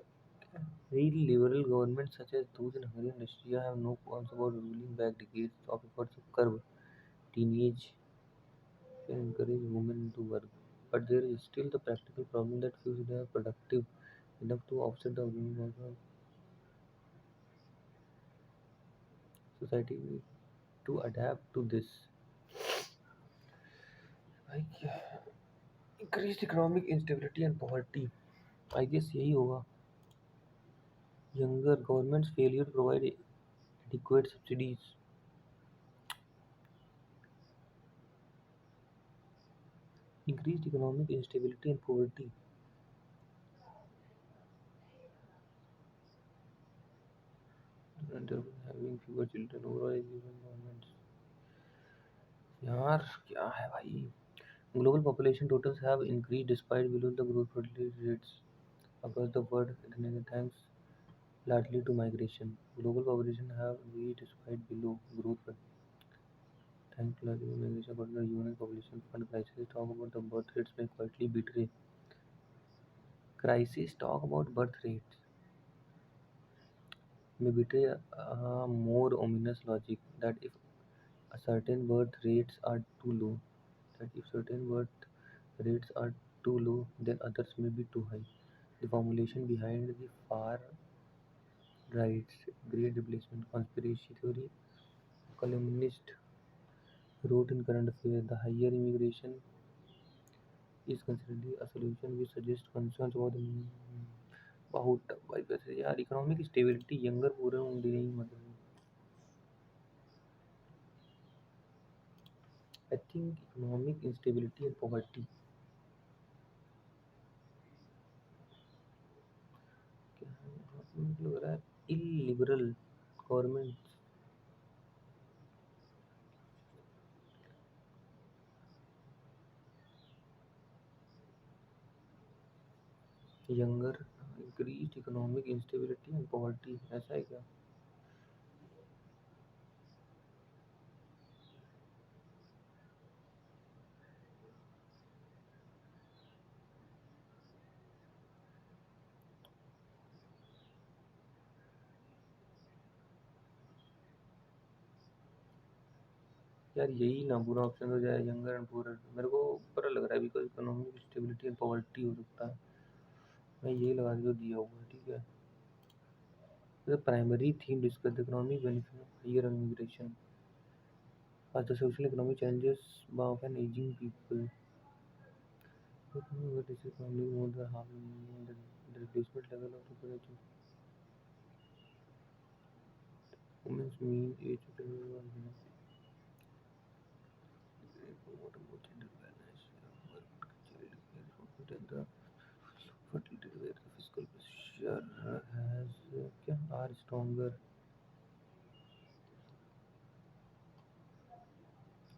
Liberal governments such as those in Hungary and Austria have no qualms about ruling back decades of efforts to curb teenage and encourage women to work. But there is still the practical problem that few children are productive enough to offset the overwhelming of society need to adapt to this. Like increased economic instability and poverty. I guess यही होगा. Younger governments' failure to provide adequate subsidies. Increased economic instability and poverty. And having fewer children overall given governments. यार क्या है भाई Global population totals have increased despite below the growth fertility rates across the world thanks largely to migration. Global population have increased despite below growth thanks largely to migration according to the UN Population Fund crisis talk about the birth rates may quietly betray. Crisis talk about birth rates may betray a more ominous logic that if a certain birth rates are too low, that if certain birth rates are too low, then others may be too high. The formulation behind the far right's great replacement conspiracy theory, a columnist wrote in Current Affairs, the higher immigration is considered a solution which suggests concerns about the बहुत भाई वैसे यार economic stability younger पूरे होंगे नहीं मतलब I think economic instability and poverty मुझे लग रहा है illiberal governments, younger, increased economic instability and poverty, ऐसा है क्या? यार यही ना बुरा ऑप्शन हो जाए, यंगर एंड पुअरर। मेरे को बुरा लग रहा है because economic stability and poverty हो सकता है। मैं यही लगा जो दिया हुआ है, ठीक है। The primary theme discussed the economic benefits of higher immigration as the social economic challenges of an aging people. What is economic more than half the replacement level of the population. Women's mean age of the world, promote more gender balance, work, child care, and the fertility rate, the fiscal pressure has क्या are stronger.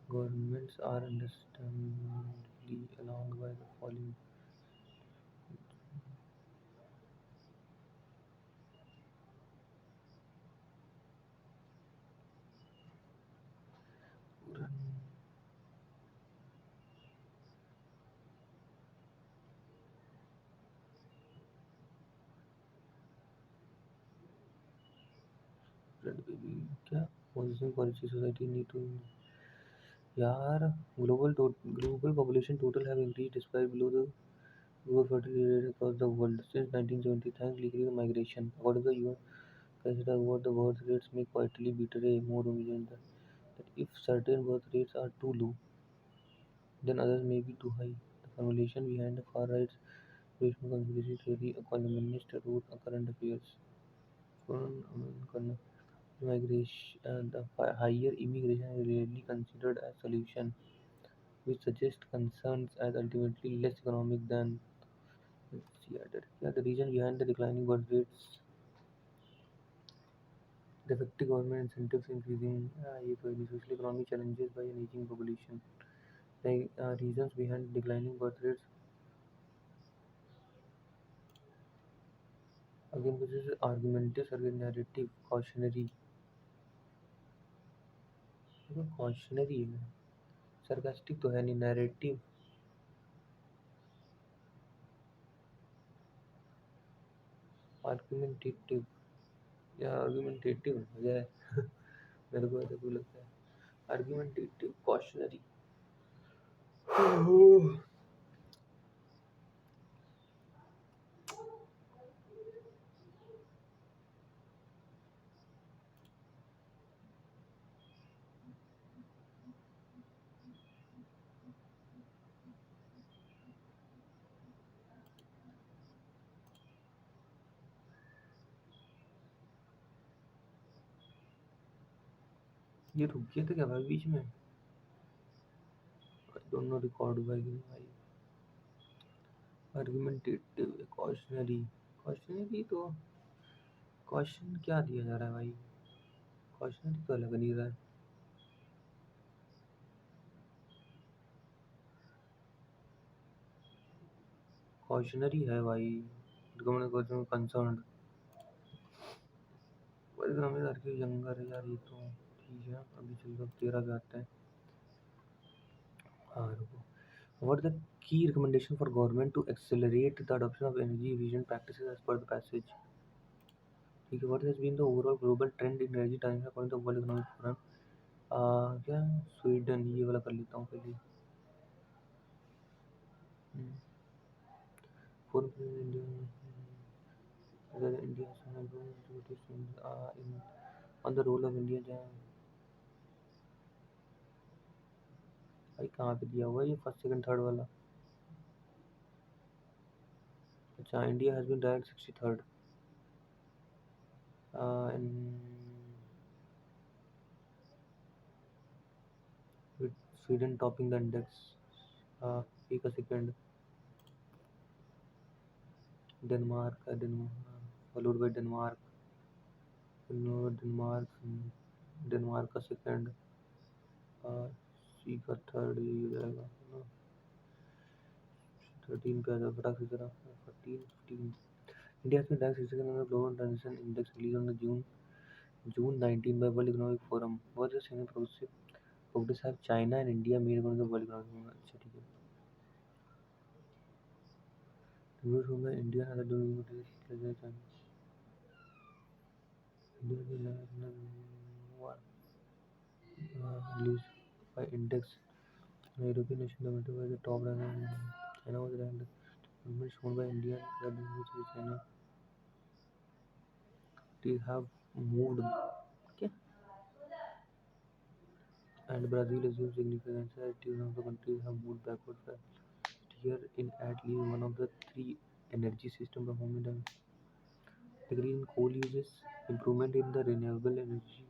Governments are understandably along by the falling baby क्या position policy society need to यार global population total have increased despite below the global fertility rate across the world since 1970 thanks to migration. According to the UN, consider what the birth rates may quietly betray more evident that if certain birth rates are too low, then others may be too high. The formulation behind the far right's racial conspiracy theory, a columnist wrote a current affairs. Migration, higher immigration is rarely considered a solution, which suggests concerns as ultimately less economic than the reason behind the declining birth rates, the effective government incentives increasing social economic challenges by an aging population. The reasons behind declining birth rates, again, this is argumentative, narrative, cautionary. Cautionary है, sarcastic तो है नहीं, narrative, argumentative या argumentative हो जाए। मेरे को ऐसा क्यों लगता है, आर्गुमेंटेटिव कॉशनरी। ये रुक गया था क्या भाई बीच में? दोनों रिकॉर्ड हुआ है कि नहीं भाई? Argumentative, cautionary. कॉशनरी तो कॉशन क्या दिया जा रहा है भाई? कॉशनरी तो अलग नहीं रहा है। कॉशनरी है भाई, गवर्नमेंट कंसर्न। यंगर है यार, ये तो ठीक है। अभी चल दो 13 पे आते हैं। हाँ रुको। What are the key recommendation for government to accelerate the adoption of energy efficient practices as per the passage? ठीक है। What has been the overall global trend in energy transition according to the World Economic Forum? क्या Sweden, ये वाला कर लेता हूँ पहले। Forum India, India on the role of India भाई कहाँ पे दिया हुआ है ये फर्स्ट सेकंड थर्ड वाला? अच्छा, India has been ranked 63rd in with Sweden topping the index. एक सेकंड। डेनमार्क है, Denmark. followed by Denmark. Denmark, Denmark का second, सी का थर्ड ये हो जाएगा ना। 13 पे आ जाओ फटाक से जरा, 14 15। India has been ranked 62nd on the Global Transition Index released on the June 19 by World Economic Forum. What is the single progress have China and India made on the World Economic Forum? अच्छा ठीक है। Reviews from the Indian other doing China. India is the national one released by index. The European nation dominated by the top rank. China was ranked. Government shown by India that in which China they have moved. Okay. And Brazil assumes significance as two of the countries have moved backward from tier in at least one of the three energy system performing and decrease in coal uses, improvement in the renewable energy,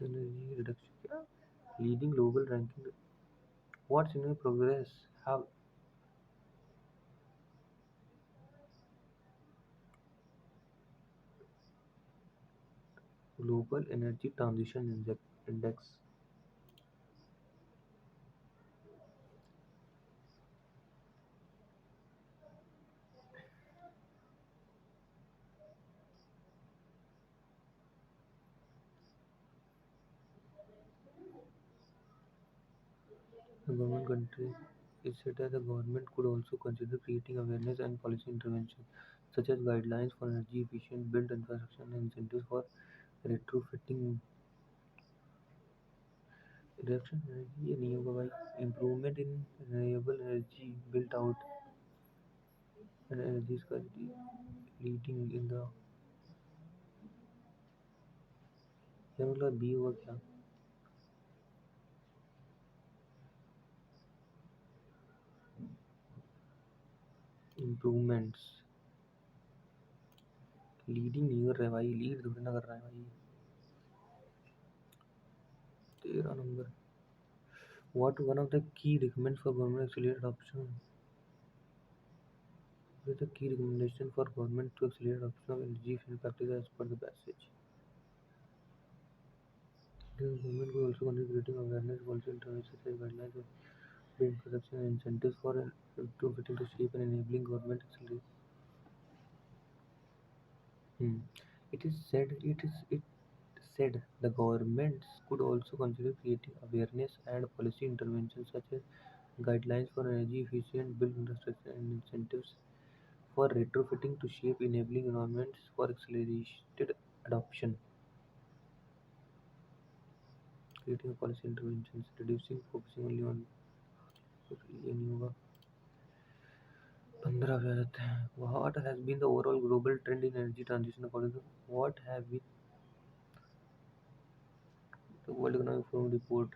energy reduction, leading global ranking. What's in progress? Have global energy transition index. The government country is said that the government could also consider creating awareness and policy intervention, such as guidelines for energy efficient built infrastructure and incentives for retrofitting reduction energy and renewable improvement in renewable energy built out and energy security leading in the क्या मतलब B हुआ क्या improvements leading newer है भाई lead थोड़ी ना कर रहा है भाई 13 number what one of the key recommends for government accelerate adoption what is the key recommendation for government to accelerate adoption of energy efficient practices as per the passage the government could also consider creating awareness policy interventions such as guidelines of build production and incentives for retrofitting to shape and enabling government accelerate. Hmm. It said the governments could also consider creating awareness and policy interventions such as guidelines for energy efficient built infrastructure and incentives for retrofitting to shape enabling environments for accelerated adoption. Creating policy interventions, reducing focusing only on ये नहीं होगा 15 पे आ जाते हैं what has been the overall global trend in energy transition according to what have been the World Economic Forum report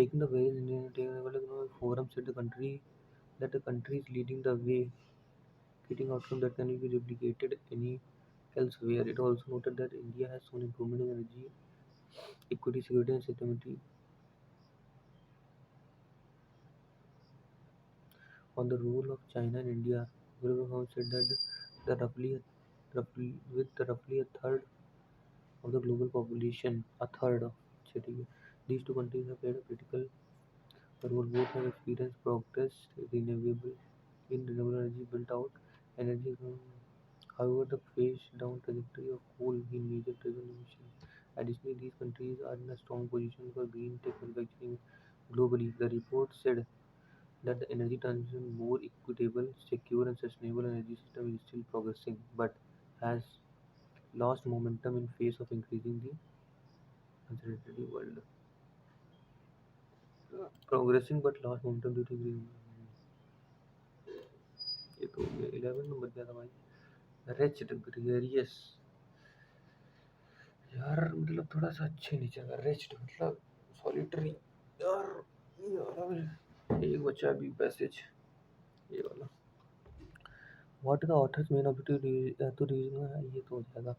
taking the various Indian taking the World Economic Forum said the country is leading the way creating outcomes that can be replicated any elsewhere. It also noted that India has shown improvement in energy equity, security, and sustainability. On the role of China and India, Guru said that the roughly a third of the global population, a third of these two countries have played a critical role. Both have experienced progress in renewable energy built out energy. However, the phase down trajectory of coal in major driven emissions. Additionally, these countries are in a strong position for green tech manufacturing globally. The report said that the energy transition more equitable, secure and sustainable energy system is still progressing but has lost momentum in face of increasing the uncertainty world. Progressing but lost momentum due to green. ये तो 11 number क्या था भाई रेच्ड ग्रेरियस यार मतलब थोड़ा सा अच्छे नहीं चल रहा रेच्ड मतलब सॉलिटरी यार यार एक बचा अभी पैसेज ये वाला what the author's main objective to reason ये तो हो जाएगा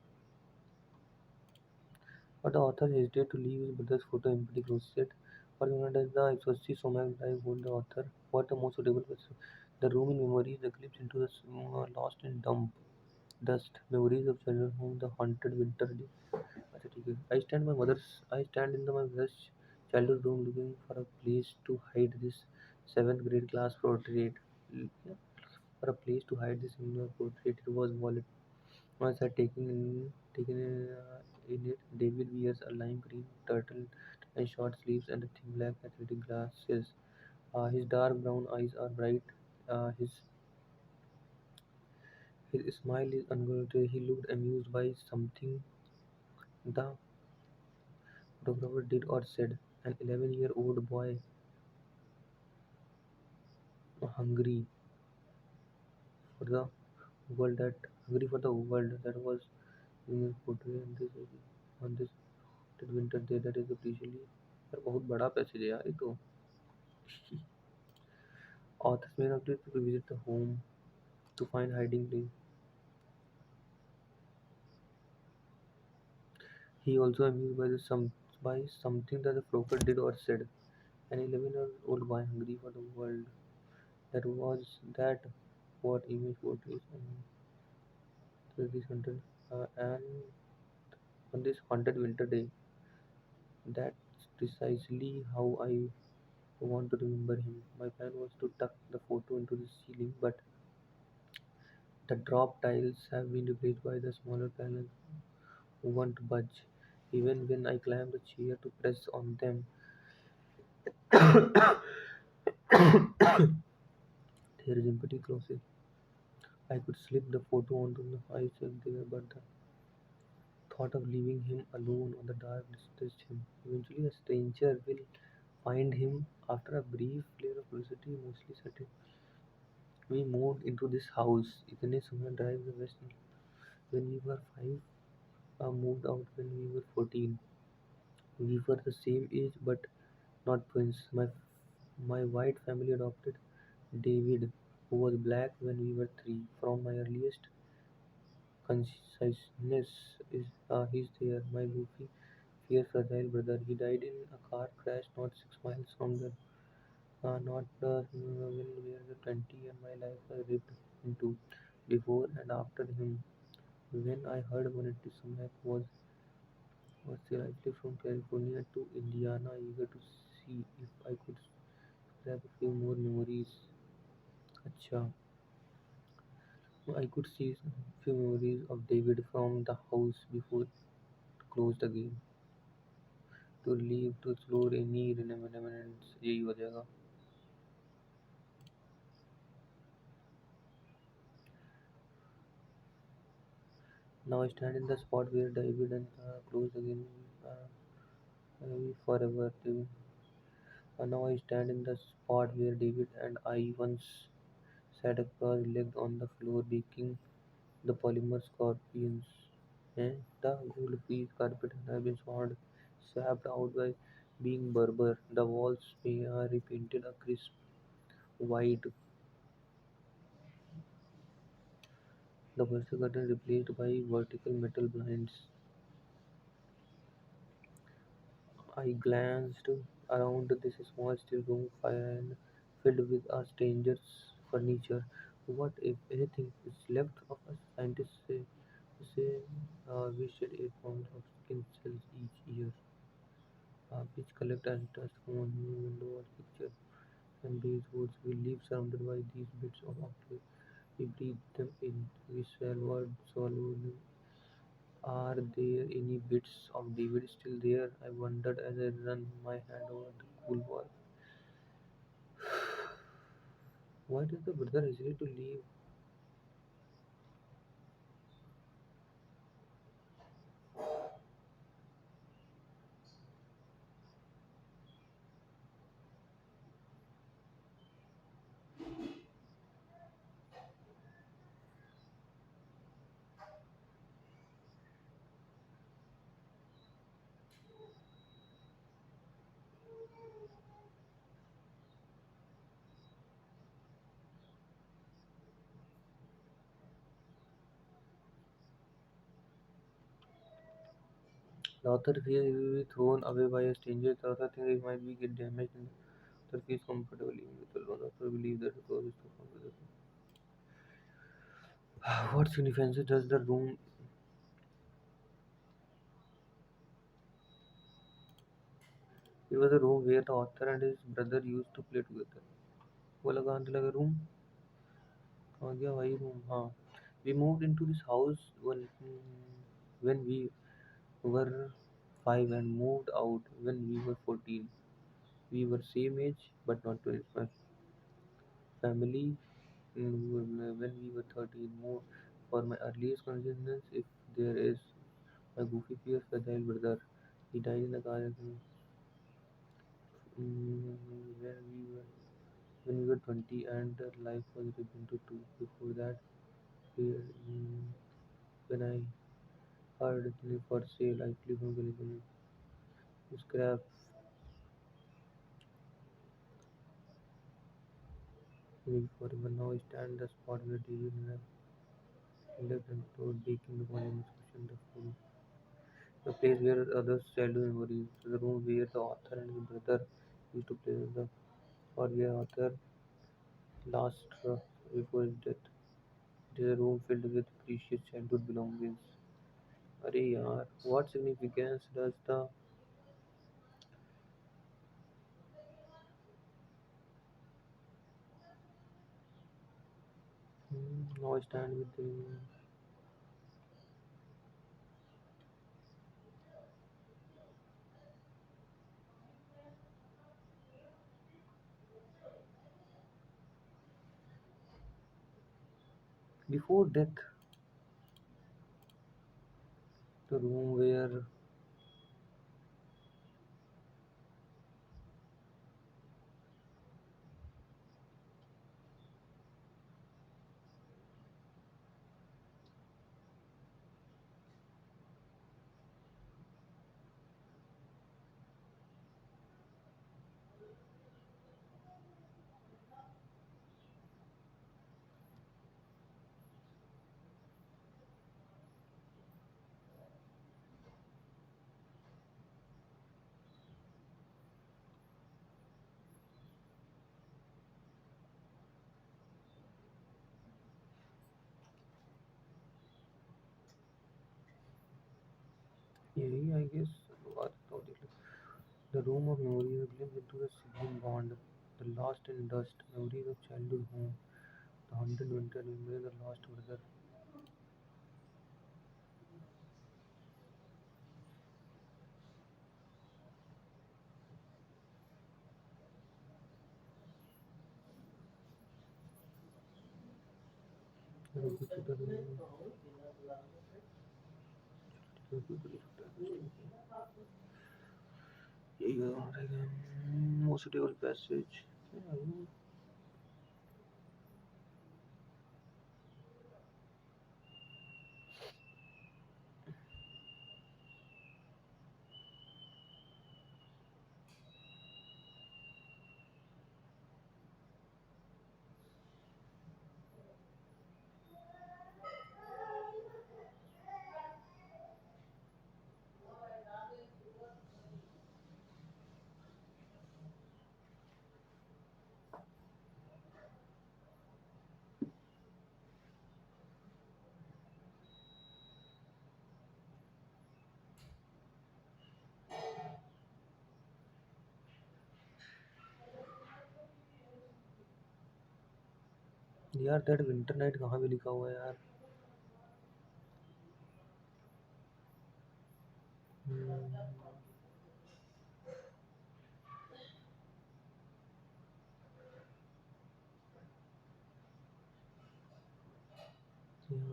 but the author hesitated to leave his brother's photo empty closet For does the SSC Somak drive hold the author? What the most suitable question? The room in memories, the glimpse into the lost in dump dust, memories of childhood home, the haunted winter day. अच्छा ठीक है. I stand in my mother's childhood room looking for a place to hide this seventh grade class portrait. Yeah, for a place to hide this in portrait. It was wallet. Once I taken in it. David wears a lime green turtle and short sleeves and a thin black athletic glasses. His dark brown eyes are bright. His smile is unguarded. He looked amused by something the photographer did or said. An 11-year-old boy, hungry for the hungry for the world that was in his portrait on this winter day that is officially यार बहुत बड़ा passage है यार ये तो. Authors may not to visit the home to find hiding place. He also amused by something that the broker did or said. An 11-year-old boy hungry for the world. That what image portrays this hunted and on this haunted winter day. That's precisely how I want to remember him. My plan was to tuck the photo into the ceiling, but the drop tiles have been replaced by the smaller panels who won't budge. Even when I climb the chair to press on them, there is empty closet. I could slip the photo onto the ice if there, but the thought of leaving him alone on the dark distressed him. Eventually, a stranger will find him. After a brief flare of curiosity, mostly certain, we moved into this house. इतने समय drive the west when we were 5, moved out when we were 14. We were the same age but not twins. My white family adopted David, who was black when we were 3. From my earliest consciousness is he's there, my goofy, fierce, fragile brother. He died in a car crash not 6 miles from the not when we were 20, and my life was ripped into before and after him. When I heard Monetti Sumac was seriously from California to Indiana, eager to see if I could grab a few more memories. अच्छा, I could see a few memories of David from the house before it closed again. To leave to explore any remnants यही हो जाएगा. Now I stand in the spot where David and closed again. Forever. Now I stand in the spot where David and I once sat cross-legged on the floor baking the polymer scorpions. The gold piece carpet has been swapped out by being Berber. The walls are repainted a crisp white. The vertical curtain replaced by vertical metal blinds. I glanced around this small still room filled with a stranger's furniture. What, if anything, is left of us? Scientists say we shed 8 pounds of skin cells each year, which collect and dust from a new window or picture. And these woods we live surrounded by these bits of objects. We breathe them in, we swallow them. Are there any bits of David still there? I wondered as I ran my hand over the cool wall. Why does the brother hesitate to leave? The author fears it will be thrown away by a stranger. The author thinks it might be get damaged, and the author feels comfortable living with alone. The author believes that the cause is to found with the What significance does the room? It was a room where the author and his brother used to play together. वो लगा आने लगा room कहाँ गया भाई room हाँ we moved into this house when we were 5 and moved out when we were 14. We were same age but not twins. My family when we were 13 more for my earliest consciousness if there is my goofy fear fragile brother. He died in a car accident when we were 20 and life was ripped into two. Before that, mm, when I heard it live for sale, I flew from California to scrap maybe forever. Now I stand the spot where David and I lived and flowed baking the volume discussion the food. The place where others' childhood memories, the room where the author and his brother used to play with the or where author last before his death. It is a room filled with precious childhood belongings. अरे यार, what significance does the now stand with the before death, the room where yeah, I guess what the room of memories a glimpse into the sibling bond, the lost in dust, memories of childhood home, the haunted winter, memory of the lost brother. Most suitable passage. यार that winter night कहाँ पे लिखा हुआ है यार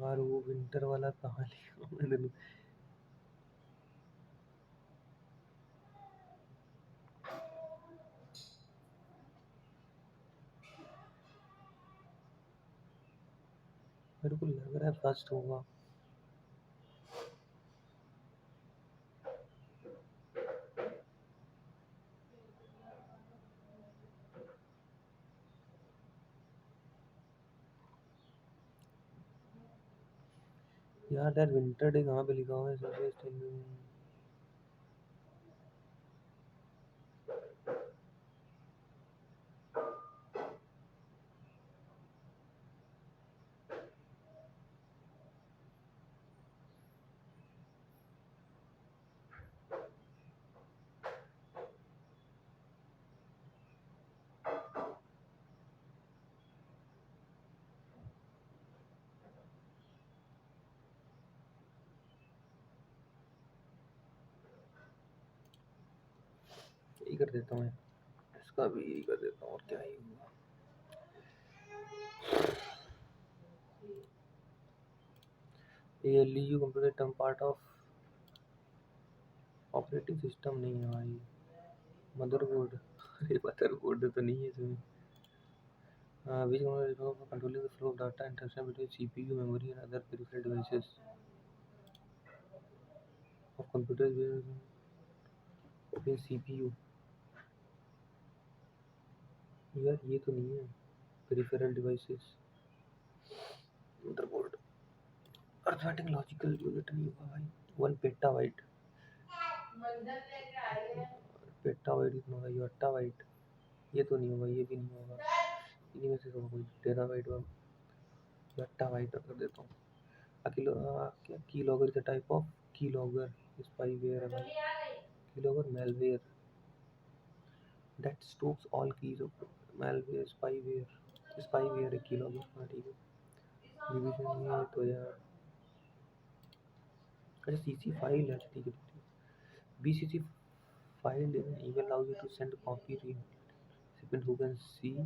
यार वो winter वाला कहाँ लिखा हुआ है मेरे को लग रहा है फर्स्ट होगा यार दैट विंटर डे कहाँ पे लिखा हुआ है यही कर देता हूँ मैं, इसका भी यही कर देता हूँ और क्या ही होगा। ALU computer term part of operating system नहीं है भाई, मदरबोर्ड। अरे मदरबोर्ड तो नहीं है इसमें। Which one is for controlling the flow of data interaction between CPU, memory, and other peripheral devices of computers between CPU? यार ये तो नहीं है, peripheral devices, motherboard, arithmetic logical unit नहीं होगा भाई, 1 petabyte, petabyte इतना होगा, yottabyte, ये तो नहीं होगा, ये भी नहीं होगा, इन्हीं में से होगा कोई, terabyte व yottabyte कर देता हूँ। क्या keylogger is a type of keylogger spyware है भाई, keylogger malware that stores all keys of malware spyware है keylogger। हाँ ठीक है, डिवीजन ये तो यार, अच्छा CC फाइल है, अच्छा ठीक है ठीक है। BCC file in an email allows you to send a copy to recipient who can see the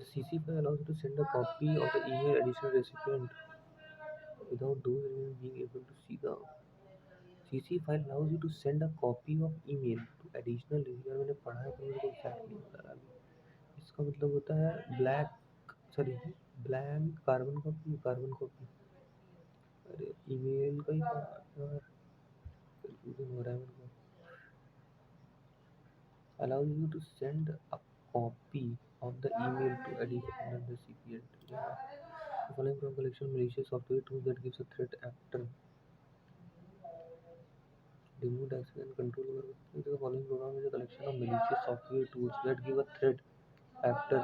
CC file allows you to send a copy of the email additional recipient without those recipients being able to see the CC file allows you to send a copy of email to additional recipient। मैंने पढ़ा है पर मेरे को exact नहीं पता अभी। इसका मतलब होता है ब्लैंक कार्बन कॉपी। अरे ईमेल का ही यार, कंफ्यूजन हो रहा है मेरे को। Allows you to send a copy of the email to additional recipient। Yeah. The following from collection of malicious software tools that gives a threat actor remote access and control over। The following program is a collection of malicious software tools that give a threat actor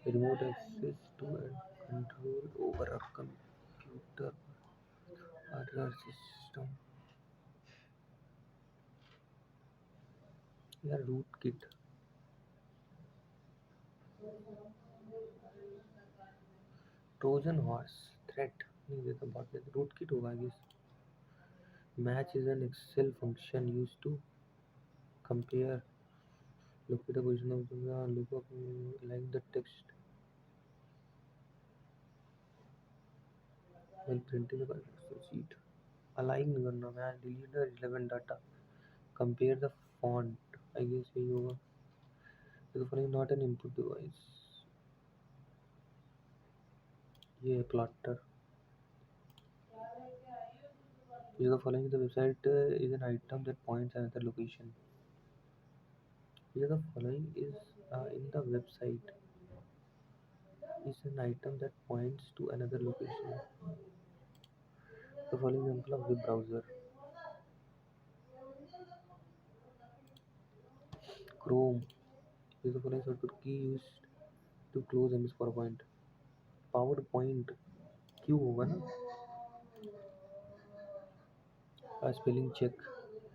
remote access to and control over a computer or other system। या root kit, trojan horse threat नहीं देता, बहुत देता, root kit होगा I guess. Match is an Excel function used to compare, locate the position of the lookup, like the text while printing the calculation sheet। Align करना, match, delete the relevant data, compare the font, I guess यही होगा। The following not an input device, ये है plotter। The following the website is an item that points another location। The following is in the website is an item that points to another location। The following example of web browser, Chrome is the following shortcut key used to close MS PowerPoint। PowerPoint क्यों होगा ना, spelling check,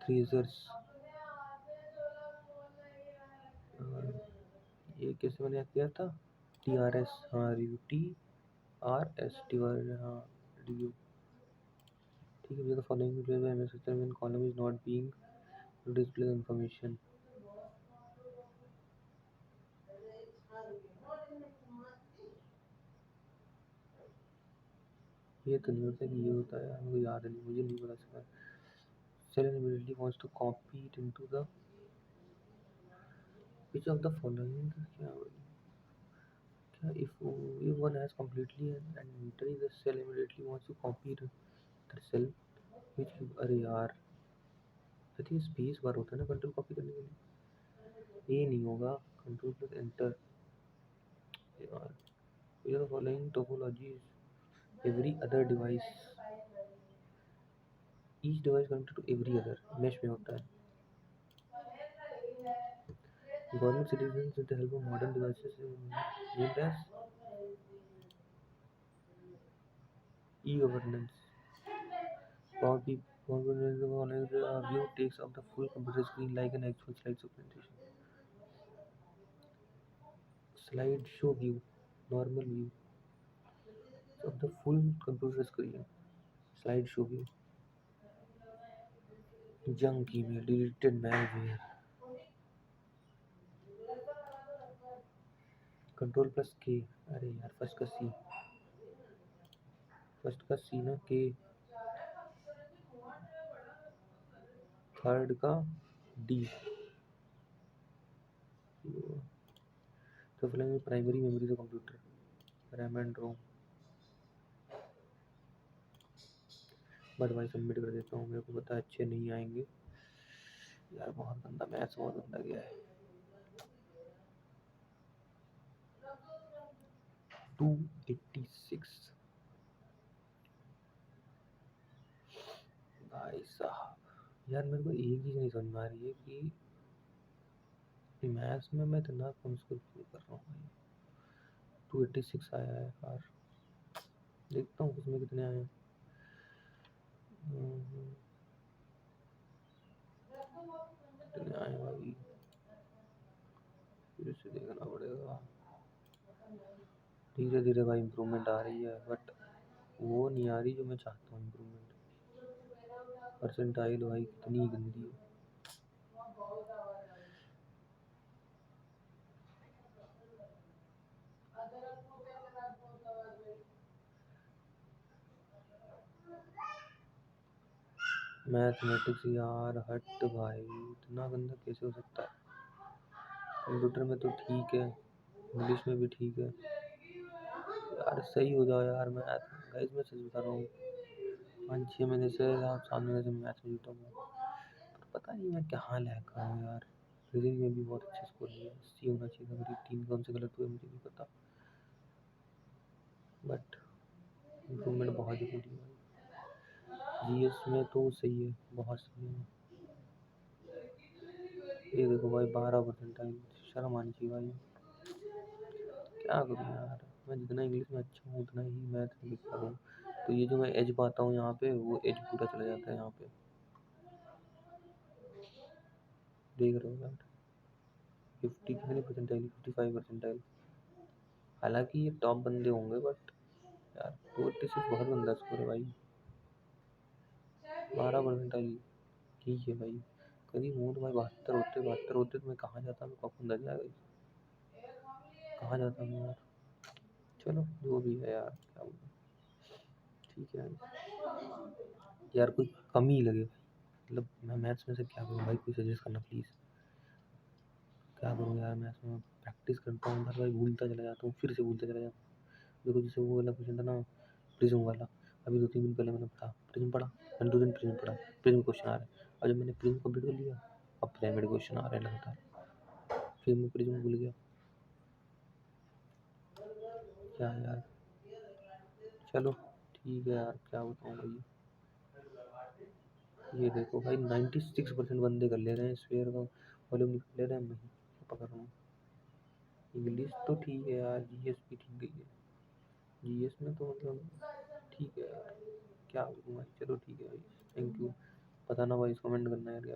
थ्रेजर्स, ये कैसे मैंने याद किया था, TRS, हाँ रिव्यू, TRS, हाँ रिव्यू, ठीक है। The following MS system when column is not being to display the information। ये तो नहीं होता कि ये होता है, मुझे याद नहीं, मुझे नहीं पता इसका। Seller immediately wants to copy it into the which of the following, क्या क्या if one has completely an entry the cell immediately wants to copy the cell which, अरे यार आई थिंक स्पेस बार होता है ना control copy करने के लिए, ये नहीं होगा, कंट्रोल प्लस एंटर। यार which of the following topologies every other device, each device connected to every other mesh में होता है। Government citizens with the help of modern devices named as e-governance। Power view takes up the full computer screen like an actual slide presentation। Slide show view, normal view of the full computer screen। Slide show की junk email deleted malware control plus K. अरे यार first का सी ना के, third का D. तो फिलहाल primary memory तो computer RAM and ROM. But भाई सबमिट कर देता हूँ, मेरे को पता है अच्छे नहीं आएंगे यार, बहुत गंदा मैथ्स, बहुत गंदा गया है। 286 भाई साहब। यार मेरे को एक चीज़ नहीं समझ में आ रही है कि मैथ्स में मैं इतना कम स्कोर क्यों कर रहा हूँ भाई। 286 आया है यार, देखता हूँ उसमें कितने आए हैं। कितने आए भाई, फिर से देखना पड़ेगा। धीरे धीरे भाई इम्प्रूवमेंट आ रही है, बट वो नहीं आ रही जो मैं चाहता हूँ इम्प्रूवमेंट। परसेंटाइल भाई कितनी गंदी है। मैथमेटिक्स यार हट भाई, इतना गंदा कैसे हो सकता है। कंप्यूटर में तो ठीक है, इंग्लिश में भी ठीक है यार, सही हो जाओ यार। मैं गाइस मैं सच बता रहा हूँ, 5-6 महीने से या 7 महीने से मैथ में जुटा हूँ, पता नहीं मैं कहाँ लैग कर रहा हूँ यार। रीजनिंग में भी बहुत अच्छे स्कोर लिए, 80 होना चाहिए था, मेरी 3 कौन से गलत हुए मुझे नहीं पता, बट इम्प्रूवमेंट बहुत जरूरी है। जीएस में तो सही है, बहुत सही है। ये देखो भाई 12% आई, शर्म आनी चाहिए भाई। क्या करूँ यार, मैं जितना इंग्लिश में अच्छा हूँ उतना ही मैथ में बेकार हूँ। तो ये जो मैं एज पाता हूँ यहाँ पे, वो एज पूरा चला जाता है यहाँ पे, देख रहे हो यार। 50 कितनी परसेंटाइल, 55%। हालांकि ये टॉप बंदे होंगे, बट यार 286 बहुत गंदा स्कोर है भाई। 12% ठीक है भाई, करीब हूँ तो भाई 72 होते तो मैं कहाँ जाता, मैं कौन अंदर जाएगा, कहाँ जाता मैं यार। चलो जो भी है यार, क्या बोलूं। ठीक है यार, कोई कमी लगे भाई, मतलब मैं मैथ्स में से क्या करूँ भाई, कोई सजेस्ट करना प्लीज़। क्या करूँ यार, मैथ्स में प्रैक्टिस करता हूँ हर भाई, भूलता चला जाता हूँ, फिर से भूलता चला जाता हूँ। देखो जैसे वो वाला क्वेश्चन था ना, प्रिज्म वाला, अभी 2-3 दिन पहले मैंने पढ़ा प्रिज्म, पढ़ा मैंने 2 दिन प्रिज्म पढ़ा, प्रिज्म क्वेश्चन आ रहा है। अब जब मैंने प्रिज्म कंप्लीट कर लिया, अब पिरामिड क्वेश्चन आ रहे हैं लगातार, फिर मैं प्रिज्म भूल गया। क्या यार, चलो ठीक है यार, क्या बताऊँ भाई। ये देखो भाई 96% बंदे कर ले रहे हैं, स्फीयर का वॉल्यूम निकाल ले रहे हैं, मैं ही पकड़ रहा हूँ। इंग्लिश तो ठीक है यार, जीएस भी ठीक गई है, जीएस में तो मतलब ठीक है यार, क्या बोलूँ भाई। चलो ठीक है भाई, थैंक यू। बताना भाई, कमेंट करना यार क्या